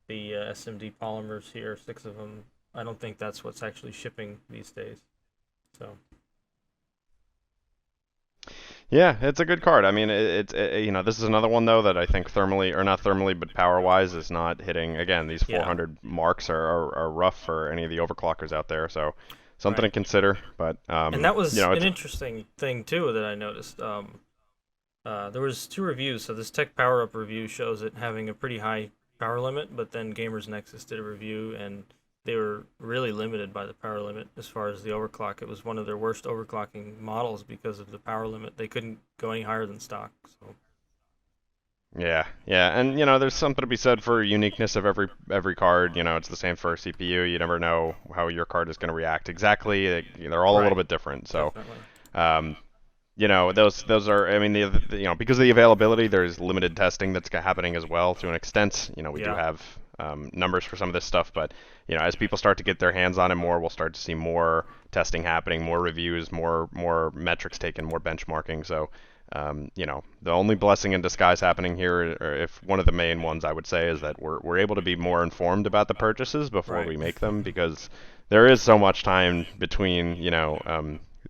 the SMD polymers here, 6 of them, I don't think that's what's actually shipping these days. So Yeah, it's a good card. I mean, this is another one though that I think thermally, or not thermally, but power-wise, is not hitting. Again, these yeah, 400 marks are rough for any of the overclockers out there. So something to right. consider. But And that was an it's interesting thing too that I noticed. There was 2 reviews. So this TechPowerUp review shows it having a pretty high power limit, but then Gamers Nexus did a review and they were really limited by the power limit as far as the overclock. It was one of their worst overclocking models because of the power limit. They couldn't go any higher than stock. So Yeah, yeah, and there's something to be said for uniqueness of every card. It's the same for a CPU. You never know how your card is going to react exactly. They're all a little right, bit different. So, definitely. um, those are. I mean, because of the availability, there's limited testing that's happening as well to an extent. We do Yeah, have numbers for some of this stuff, but as people start to get their hands on it more, we'll start to see more testing happening, more reviews, more metrics taken, more benchmarking. So. The only blessing in disguise happening here, or if one of the main ones I would say, is that we're able to be more informed about the purchases before right. we make them, because there is so much time between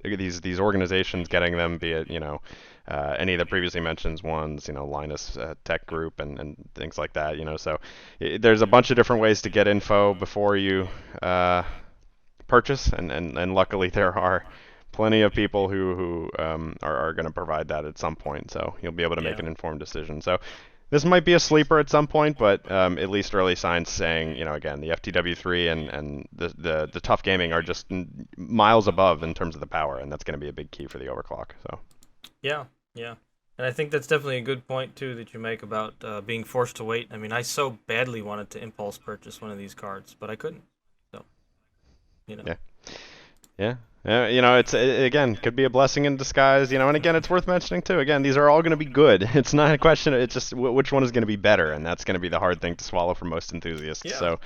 these organizations getting them, be it any of the previously mentioned ones, Linus Tech Group and things like that. So there's a bunch of different ways to get info before you purchase, and luckily there are plenty of people who are going to provide that at some point, so you'll be able to make Yeah. an informed decision. So This might be a sleeper at some point, but at least early signs saying, again, the FTW3 and the Tuf Gaming are just miles above in terms of the power, and that's going to be a big key for the overclock. So. Yeah, yeah. And I think that's definitely a good point too that you make about being forced to wait. I mean, I so badly wanted to impulse purchase one of these cards, but I couldn't. So, you know. Yeah. Yeah. It's again could be a blessing in disguise, and again it's worth mentioning too. Again, these are all going to be good. It's not a question. It's just which one is going to be better, and that's going to be the hard thing to swallow for most enthusiasts. Yeah. So,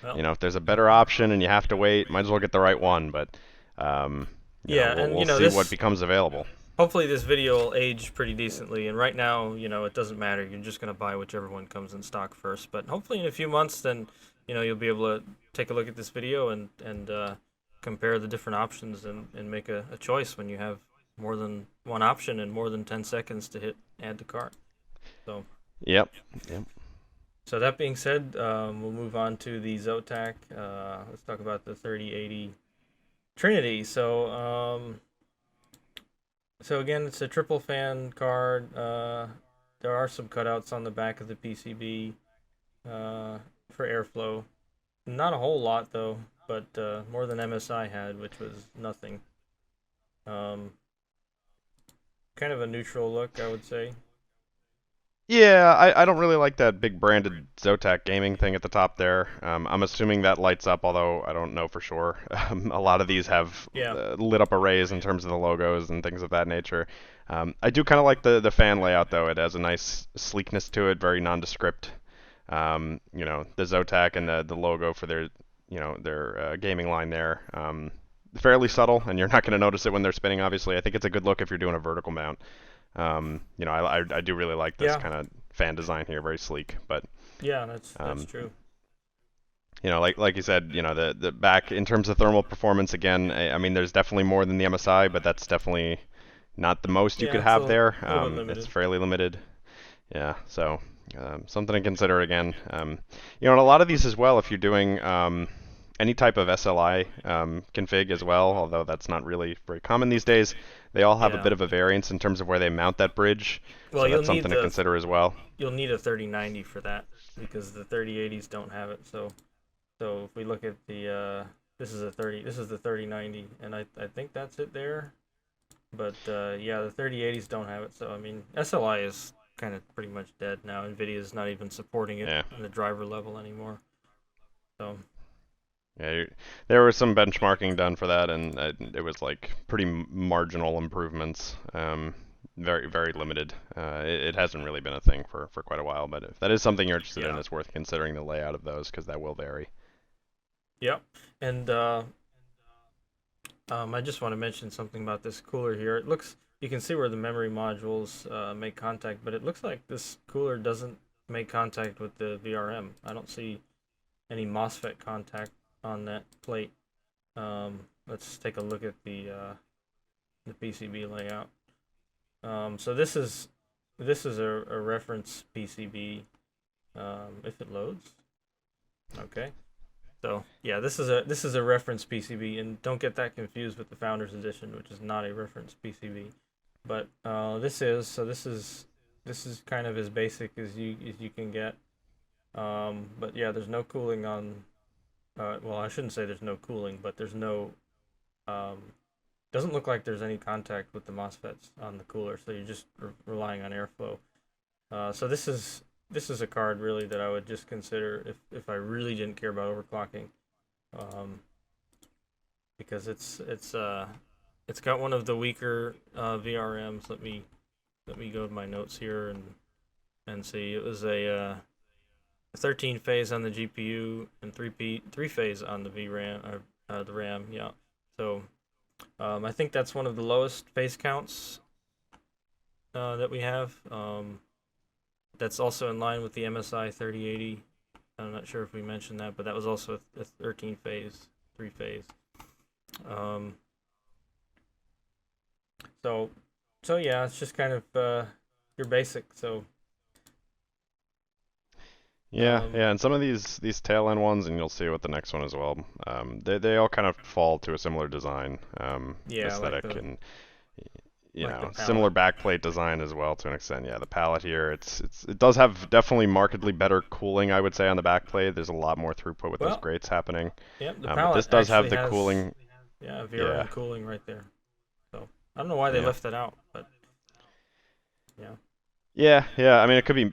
Well, if there's a better option and you have to wait, might as well get the right one. But, yeah, we'll, and we'll see what becomes available. hopefully this video will age pretty decently. And right now, it doesn't matter. You're just gonna buy whichever one comes in stock first. But hopefully in a few months, then you'll be able to take a look at this video and compare the different options and make a choice when you have more than one option and more than 10 seconds to hit add to cart. So. Yep. So that being said, we'll move on to the Zotac. Let's talk about the 3080 Trinity. So again, it's a triple fan card. There are some cutouts on the back of the PCB for airflow. Not a whole lot though, but more than MSI had, which was nothing. Kind of a neutral look, I would say. Yeah, I don't really like that big branded Zotac gaming thing at the top there. I'm assuming that lights up, although I don't know for sure. A lot of these have lit up arrays in terms of the logos and things of that nature. I do kind of like the fan layout though. It has a nice sleekness to it, very nondescript. The Zotac and the logo for their gaming line there. Fairly subtle, and you're not going to notice it when they're spinning. Obviously, I think it's a good look if you're doing a vertical mount. I do really like this kind of fan design here, very sleek. But yeah, that's true. Like you said, the back in terms of thermal performance, again, I mean, there's definitely more than the MSI, but that's definitely not the most you could have there. It's fairly limited. Yeah, so something to consider again. And a lot of these as well, if you're doing any type of SLI config as well, although that's not really very common these days. They all have a bit of a variance in terms of where they mount that bridge, so that's something to consider as well. You'll need a 3090 for that because the 3080s don't have it. So if we look at the this is the 3090, and I think that's it there. But yeah, the 3080s don't have it. So I mean, SLI is kind of pretty much dead now. NVIDIA is not even supporting it in the driver level anymore. So. Yeah, there was some benchmarking done for that, and it was like pretty marginal improvements. Very, very limited. It hasn't really been a thing for quite a while, but if that is something you're interested in, it's worth considering the layout of those because that will vary. Yep, and I just want to mention something about this cooler here. It looks, you can see where the memory modules make contact, but it looks like this cooler doesn't make contact with the VRM. I don't see any MOSFET contact on that plate. Let's take a look at the PCB layout. So this is a reference PCB. If it loads, okay. So yeah, this is a reference PCB, and don't get that confused with the Founders Edition, which is not a reference PCB. But this is kind of as basic as you can get. But yeah, there's no cooling on. Well, I shouldn't say there's no cooling, but there's no. Doesn't look like there's any contact with the MOSFETs on the cooler, so you're just relying on airflow. So this is a card really that I would just consider if I really didn't care about overclocking, because it's got one of the weaker VRMs. Let me go to my notes here and see. It was a 13 phase on the GPU and 3 phase on the VRAM or the RAM. Yeah, so I think that's one of the lowest phase counts that we have. That's also in line with the MSI 3080. I'm not sure if we mentioned that, but that was also a 13 phase, 3 phase. So yeah, it's just kind of your basic. So. Yeah, and some of these tail end ones, and you'll see with the next one as well. They all kind of fall to a similar design aesthetic, like and you like the know, palette. similar backplate design as well to an extent. Yeah, the palette here, it does have definitely markedly better cooling, I would say, on the backplate. There's a lot more throughput with those Well, grates happening. yep, the But palette this does actually have the has, cooling. yeah, Yeah, VRM cooling right there. So I don't know why they yeah. left that out, but yeah. Yeah. I mean, it could be.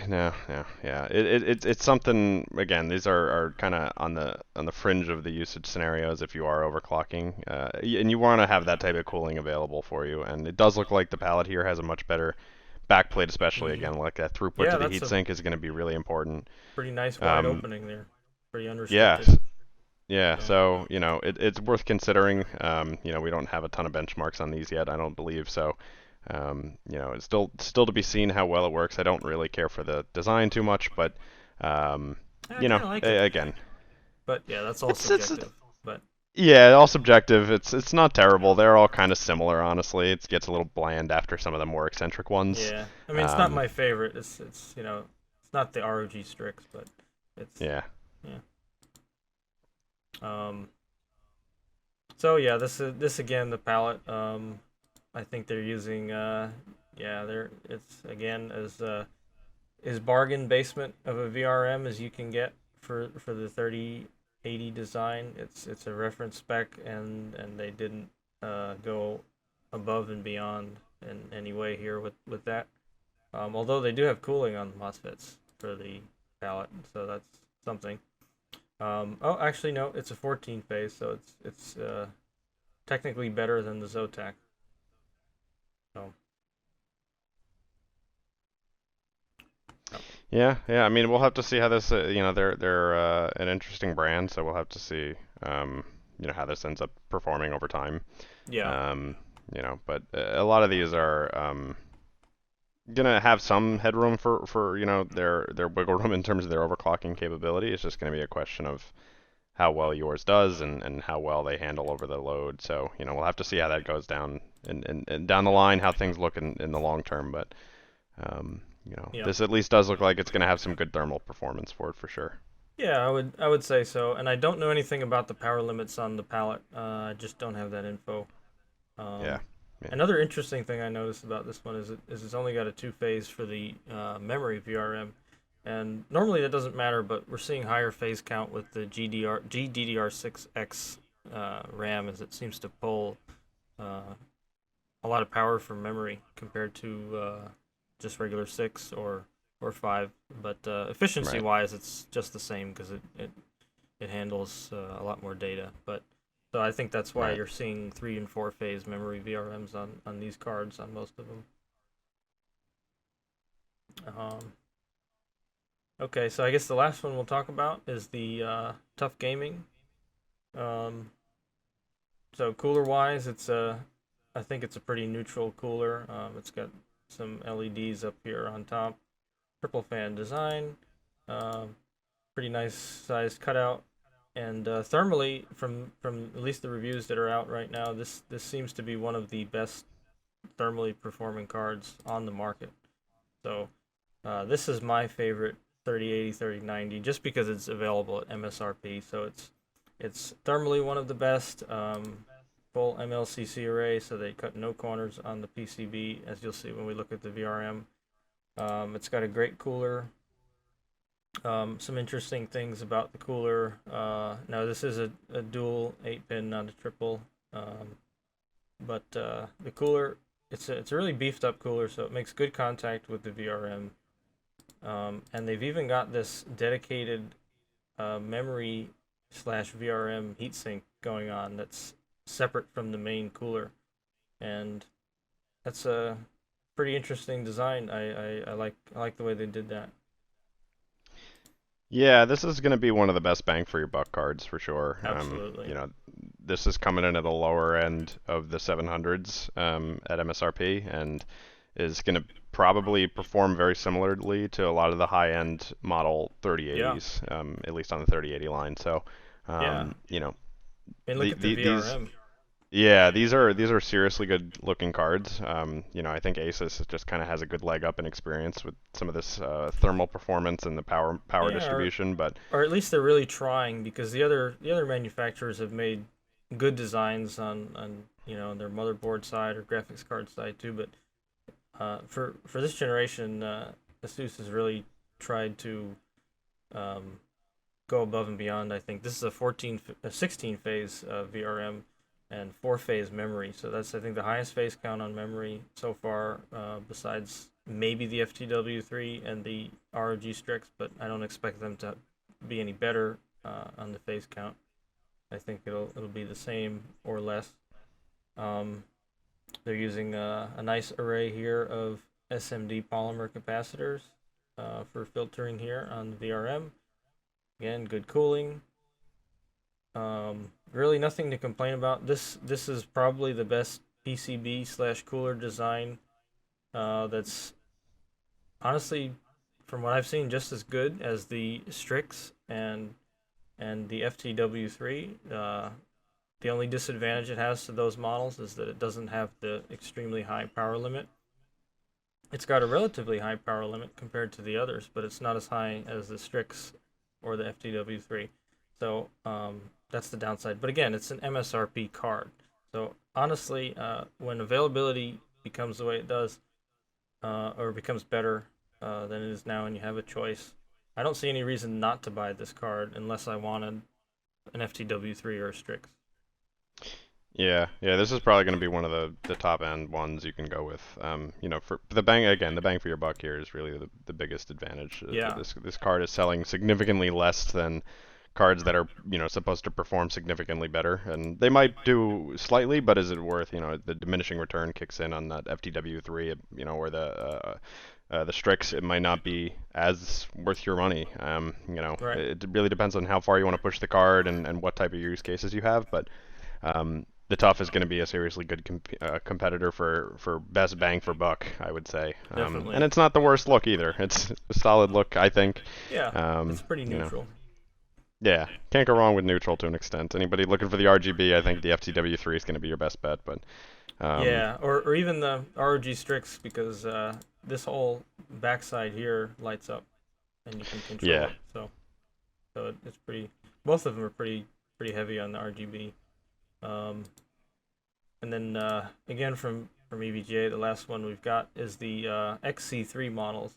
No, no, yeah. It's something. Again, these are kind of on the fringe of the usage scenarios if you are overclocking, and you want to have that type of cooling available for you. And it does look like the palette here has a much better backplate, especially Hmm. again, like that throughput Yeah, to the that's a heatsink is going to be really important. pretty nice wide Um, opening there. Pretty yeah, unrestricted. yeah. So So you know, it's worth considering. You know, we don't have a ton of benchmarks on these yet, I don't believe. So you know, it's still to be seen how well it works. I don't really care for the design too much, but yeah, I you know, kind of like it, again, but yeah, that's all it's subjective. But yeah, all subjective. It's not terrible. They're all kind of similar, honestly. It gets a little bland after some of the more eccentric ones. yeah, I mean, it's not Um, my favorite. It's it's not the ROG Strix, but it's yeah, yeah. Um, so yeah, this again the palette. I think they're using yeah, it's again as bargain basement of a VRM as you can get for the 3080 design. It's a reference spec, and they didn't go above and beyond in any way here with that. Although they do have cooling on the MOSFETs for the palette, so that's something. Oh, actually no, it's a 14 phase, so it's technically better than the Zotac. So oh, yeah. I mean, we'll have to see how this. You know, they're an interesting brand, so we'll have to see. You know how this ends up performing over time. yeah, Um, you know, but a lot of these are gonna have some headroom for you know their wiggle room in terms of their overclocking capability. It's just gonna be a question of how well yours does and how well they handle over the load. So you know we'll have to see how that goes down and down the line how things look in the long term. But you know yeah. this at least does look like it's gonna have some good thermal performance for it for sure. Yeah, I would say so. And I don't know anything about the power limits on the palette. I just don't have that info. Yeah, Um, yeah, Another interesting thing I noticed about this one is it's only got a two phase for the memory VRM, and normally that doesn't matter, but we're seeing higher phase count with the GDDR6X RAM as it seems to pull uh, a lot of power from memory compared to just regular six or five. But efficiency right. wise, it's just the same because it handles a lot more data. But so I think that's why Right. you're seeing 3 and 4 phase memory VRMs on these cards on most of them. Um, okay, so I guess the last one we'll talk about is the Tuf Gaming. Um, so cooler wise, I think it's a pretty neutral cooler. It's got some LEDs up here on top, triple fan design, um, pretty nice sized cutout, and thermally, from at least the reviews that are out right now, this seems to be one of the best thermally performing cards on the market. So this is my favorite 3080, 3090, just because it's available at MSRP. So it's thermally one of the best. Full MLCC array, so they cut no corners on the PCB, as you'll see when we look at the VRM. It's got a great cooler. Some interesting things about the cooler. Now this is a dual 8-pin, not a triple. But the cooler, it's a really beefed up cooler, so it makes good contact with the VRM. And they've even got this dedicated memory slash VRM heatsink going on that's separate from the main cooler, and that's a pretty interesting design. I like the way they did that. Yeah, this is going to be one of the best bang for your buck cards for sure. Absolutely. You know, this is coming in at the lower end of the 700s at MSRP and is going to probably perform very similarly to a lot of the high-end model Yeah. 3080s, at least on the 3080 line. So, Yeah. you know, I mean, look at the these VRM. yeah, these are seriously good looking cards. You know, I think ASUS just kind of has a good leg up in experience with some of this thermal performance and the power Yeah, distribution. But or at least they're really trying because the other manufacturers have made good designs on their motherboard side or graphics card side too. But for this generation, ASUS has really tried to um, go above and beyond. I think this is a 16 phase VRM and 4-phase memory. So that's, I think, the highest phase count on memory so far, besides maybe the FTW3 and the ROG STRIX, but I don't expect them to be any better on the phase count. I think it'll be the same or less. Um, they're using a nice array here of SMD polymer capacitors for filtering here on the VRM. Again, good cooling. Really nothing to complain about. This is probably the best PCB slash cooler design that's honestly, from what I've seen, just as good as the Strix and the FTW3. The only disadvantage it has to those models is that it doesn't have the extremely high power limit. It's got a relatively high power limit compared to the others, but it's not as high as the Strix or the FTW3. So that's the downside. But again, it's an MSRP card. So honestly, when availability becomes the way it does, or becomes better than it is now, and you have a choice, I don't see any reason not to buy this card unless I wanted an FTW3 or a Strix. Yeah, yeah, this is probably going to be one of the top end ones you can go with. For the bang for your buck here is really the biggest advantage. Yeah. This card is selling significantly less than cards that are supposed to perform significantly better, and they might do slightly, but is it worth? The diminishing return kicks in on that FTW3, or the Strix. It might not be as worth your money. Right. It really depends on how far you want to push the card and what type of use cases you have, but. The Tuf is going to be a seriously good competitor for best bang for buck, I would say. Definitely. And it's not the worst look either. It's a solid look, I think. Yeah, it's pretty neutral. Yeah, can't go wrong with neutral to an extent. Anybody looking for the RGB, I think the FTW3 is going to be your best bet. But yeah, or even the ROG Strix, because this whole backside here lights up, and you can control it. So it's pretty. Both of them are pretty heavy on the RGB. And then again from EVGA, the last one we've got is the XC3 models.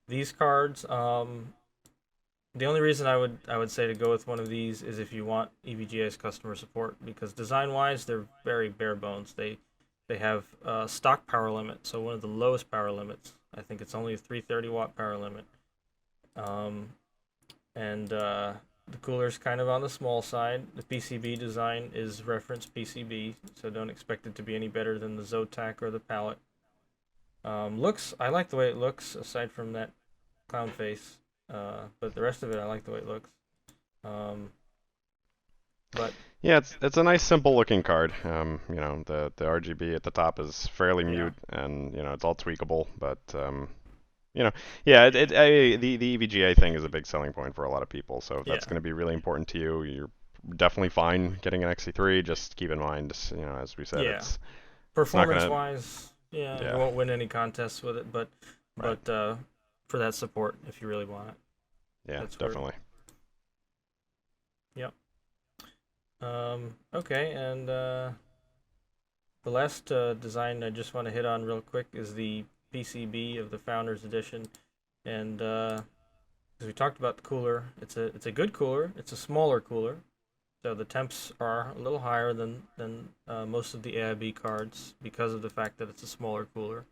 These cards, the only reason I would say to go with one of these is if you want EVGA's customer support, because design-wise they're very bare bones. They have stock power limit, so one of the lowest power limits. I think it's only a 330 watt power limit. And the cooler's kind of on the small side. The PCB design is reference PCB, so don't expect it to be any better than the Zotac or the Palit. I like the way it looks, aside from that clown face. But the rest of it, I like the way it looks. But yeah, it's a nice, simple looking card. The RGB at the top is fairly mute, and it's all tweakable, but yeah, the EVGA thing is a big selling point for a lot of people. So if that's going to be really important to you, you're definitely fine getting an XC3. Just keep in mind, as we said, it's performance-wise, you won't win any contests with it, but for that support, if you really want it, that's definitely. Yep. Okay, and the last design I just want to hit on real quick is the PCB of the Founders Edition, and as we talked about the cooler, it's a good cooler. It's a smaller cooler, so the temps are a little higher than most of the AIB cards because of the fact that it's a smaller cooler.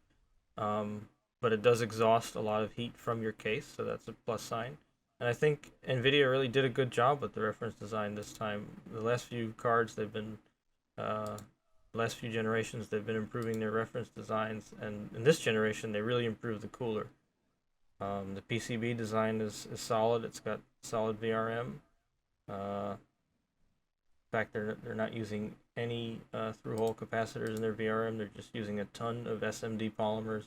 But it does exhaust a lot of heat from your case, so that's a plus sign. And I think nVIDIA really did a good job with the reference design this time. The last few cards, last few generations, they've been improving their reference designs, and in this generation, they really improved the cooler. The PCB design is solid. It's got solid VRM. In fact, they're not using any through-hole capacitors in their VRM. They're just using a ton of SMD polymers,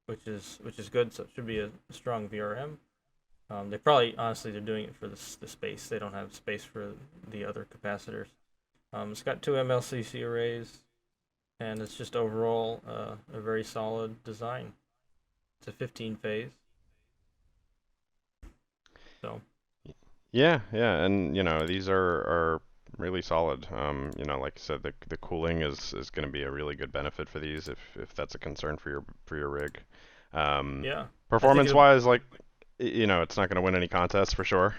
which is good. So it should be a strong VRM. They probably, honestly, they're doing it for the space. They don't have space for the other capacitors. It's got 2 MLCC arrays, and it's just overall a very solid design. It's a 15 phase. So. Yeah, and these are really solid. Like I said, the cooling is going to be a really good benefit for these if that's a concern for your rig. Um, Yeah, I think Performance it'll. wise, like it's not going to win any contests for sure,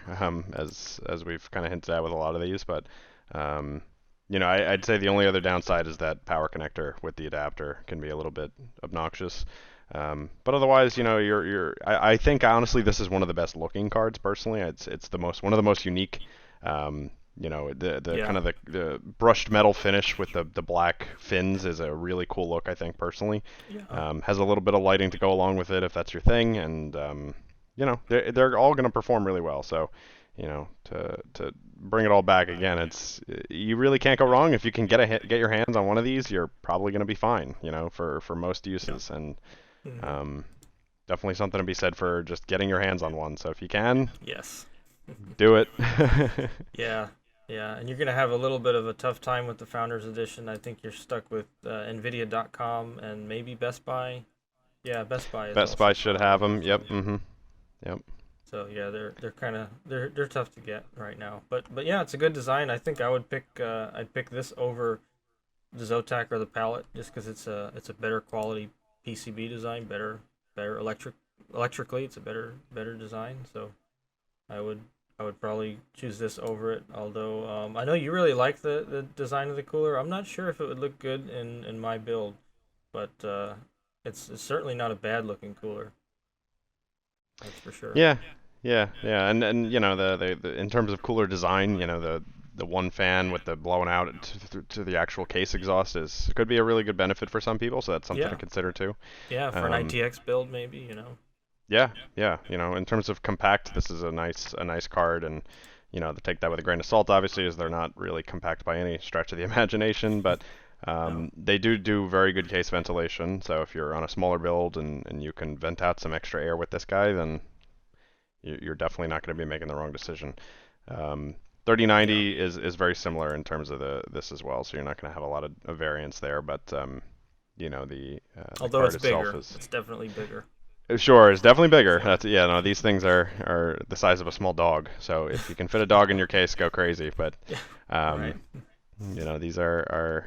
as we've kind of hinted at with a lot of these. But um, I'd say the only other downside is that power connector with the adapter can be a little bit obnoxious. But otherwise, I think honestly this is one of the best looking cards personally. It's one of the most unique. The Yeah, kind of the brushed metal finish with the black fins is a really cool look, I think personally. yeah, Has a little bit of lighting to go along with it if that's your thing, and they're all going to perform really well. So, to bring it all back again, you really can't go wrong if you can get your hands on one of these. You're probably going to be fine, for most yeah. uses, and Hmm. um, definitely something to be said for just getting your hands on one. So if you can, Yes. do it. Yeah, yeah, and you're gonna have a little bit of a tough time with the Founders Edition. I think you're stuck with NVIDIA.com and maybe Best Buy. Yeah, Best Buy is Best Buy also should selling have them. them. Yep. So Yep. so yeah, they're kind of they're tough to get right now. But yeah, it's a good design. I think I'd pick this over the Zotac or the Palit just because it's a better quality PCB design, better electrically. It's a better design. So I would I would probably choose this over it. Although I know you really like the design of the cooler. I'm not sure if it would look good in my build, but it's certainly not a bad looking cooler. That's for sure. Yeah. Yeah. And in terms of cooler design, the one fan with the blowing out to the actual case exhaust could be a really good benefit for some people. So that's something to Yeah, consider too. yeah, for an Um, ITX build maybe. yeah. Yeah. In terms of compact, this is a nice card, and to take that with a grain of salt, obviously, is they're not really compact by any stretch of the imagination, but No. they do very good case ventilation. So if you're on a smaller build and you can vent out some extra air with this guy, then you're definitely not going to be making the wrong decision. Um, Yeah. 3090 is very similar in terms of this as well, so you're not going to have a lot of variance there. But the Although card it's itself bigger, is it's definitely bigger. sure is definitely bigger. So That's no, these things are the size of a small dog. So if you can fit a dog in your case, go crazy. But yeah, um, right. these are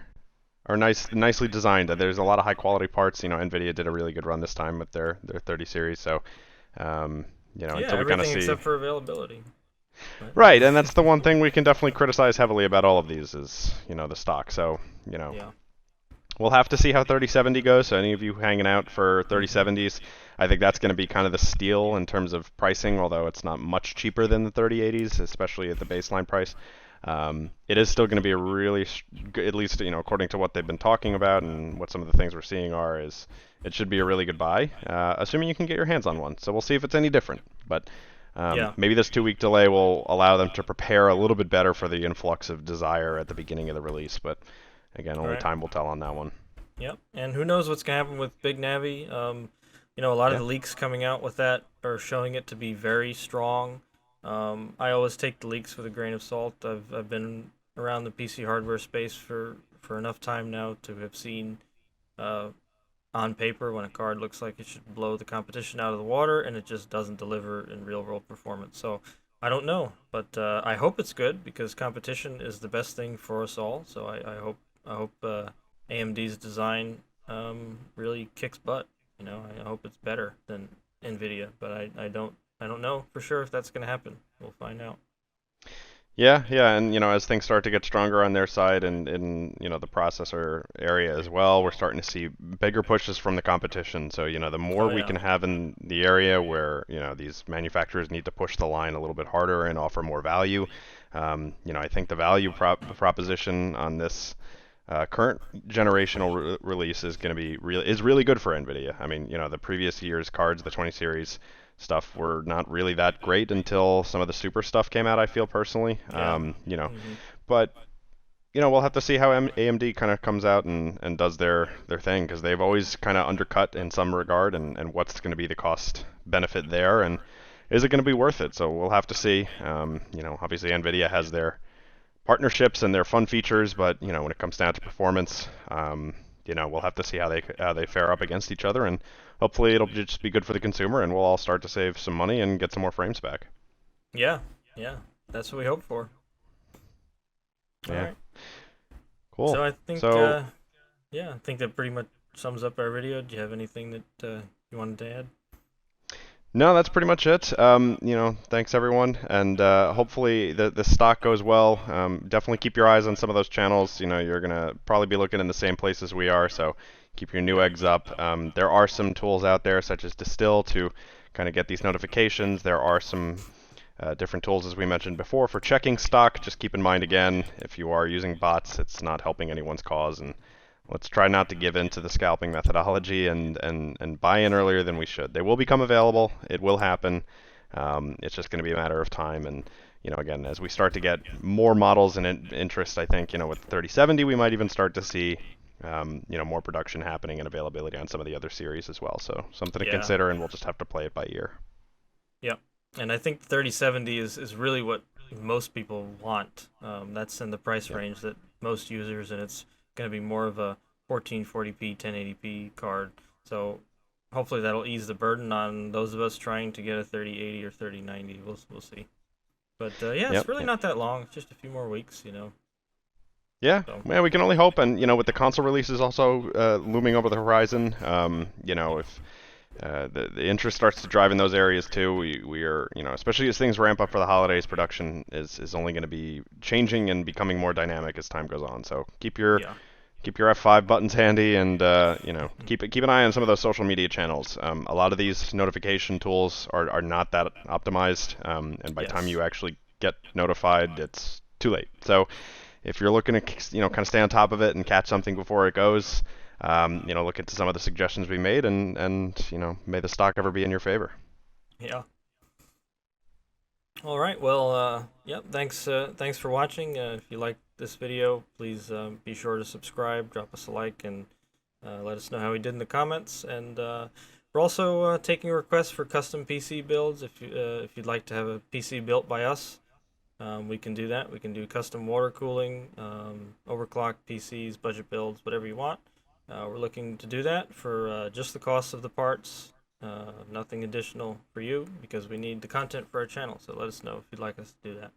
nicely designed. There's a lot of high quality parts. NVIDIA did a really good run this time with their 30 series. So um, Yeah, until we kind of everything see. except for availability. But, Right, and that's the one thing we can definitely criticize heavily about all of these is, the stock. So, yeah. we'll have to see how 3070 goes. So any of you hanging out for Hmm. 3070s, I think that's going to be kind of the steal in terms of pricing, although it's not much cheaper than the 3080s, especially at the baseline price. It is still going to be a really, at least, according to what they've been talking about and what some of the things we're seeing is it should be a really good buy, assuming you can get your hands on one. So we'll see if it's any different. But Yeah. maybe this 2 week delay will allow them to prepare a little bit better for the influx of desire at the beginning of the release. But again, All only right. time will tell on that one. Yep. And who knows what's gonna happen with Big Navi? A lot of Yeah. the leaks coming out with that are showing it to be very strong. I always take the leaks with a grain of salt. I've been around the PC hardware space for enough time now to have seen uh, on paper when a card looks like it should blow the competition out of the water and it just doesn't deliver in real world performance. So I don't know, but I hope it's good because competition is the best thing for us all. So I hope AMD's design really kicks butt. I hope it's better than NVIDIA, but I don't know for sure if that's gonna happen. We'll find out. Yeah, and as things start to get stronger on their side and in the processor area as well, we're starting to see bigger pushes from the competition. So the more Oh we yeah, can have in the area where these manufacturers need to push the line a little bit harder and offer more value, I think the value proposition on this current generational release is going to be really good for Nvidia. I mean, the previous year's cards, the 20 series stuff, were not really that great until some of the super stuff came out. I feel personally, yeah. Hmm. but we'll have to see how AMD kind of comes out and does their thing because they've always kind of undercut in some regard, and what's going to be the cost benefit there, and is it going to be worth it? So we'll have to see. Obviously Nvidia has their partnerships and their fun features, but when it comes down to performance, we'll have to see how they fare up against each other, and hopefully it'll just be good for the consumer, and we'll all start to save some money and get some more frames back. Yeah, yeah. That's what we hope for. All Yeah. right. Cool. So I think, So yeah, I think that pretty much sums up our video. Do you have anything that you wanted to add? no, that's pretty much it. Thanks everyone, and hopefully the stock goes well. Definitely keep your eyes on some of those channels. You're gonna probably be looking in the same places we are, so keep your new eggs up. There are some tools out there, such as Distill, to kind of get these notifications. There are some different tools, as we mentioned before, for checking stock. Just keep in mind, again, if you are using bots, it's not helping anyone's cause, and let's try not to give in to the scalping methodology and buy in earlier than we should. They will become available. It will happen. It's just going to be a matter of time. And again, as we start to get more models and interest, I think with the 3070, we might even start to see more production happening and availability on some of the other series as well. So something to Yeah. consider, and we'll just have to play it by ear. Yep. And I think 3070 is really what most people want. That's in the price Yep. range that most users, and it's going to be more of a 1440p, 1080p card. So hopefully that'll ease the burden on those of us trying to get a 3080 or 3090. We'll see. But yeah, Yep. it's really not that long. It's just a few more weeks. Yeah, So well, we can only hope, and with the console releases also looming over the horizon, if the interest starts to drive in those areas too, we are, especially as things ramp up for the holidays, production is only going to be changing and becoming more dynamic as time goes on. So keep your yeah, F5 buttons handy, and keep an eye on some of those social media channels. A lot of these notification tools are not that optimized, and by the time yes, you actually get notified, it's too late. So if you're looking to kind of stay on top of it and catch something before it goes, look into some of the suggestions we made, and may the stock ever be in your favor. yeah. All right. Well, yep. Thanks for watching. If you like this video, please be sure to subscribe, drop us a like, and let us know how we did in the comments. And we're also taking requests for custom PC builds. If you'd like to have a PC built by us, we can do that. We can do custom water cooling, overclock PCs, budget builds, whatever you want. We're looking to do that for just the cost of the parts. Nothing additional for you, because we need the content for our channel. So let us know if you'd like us to do that.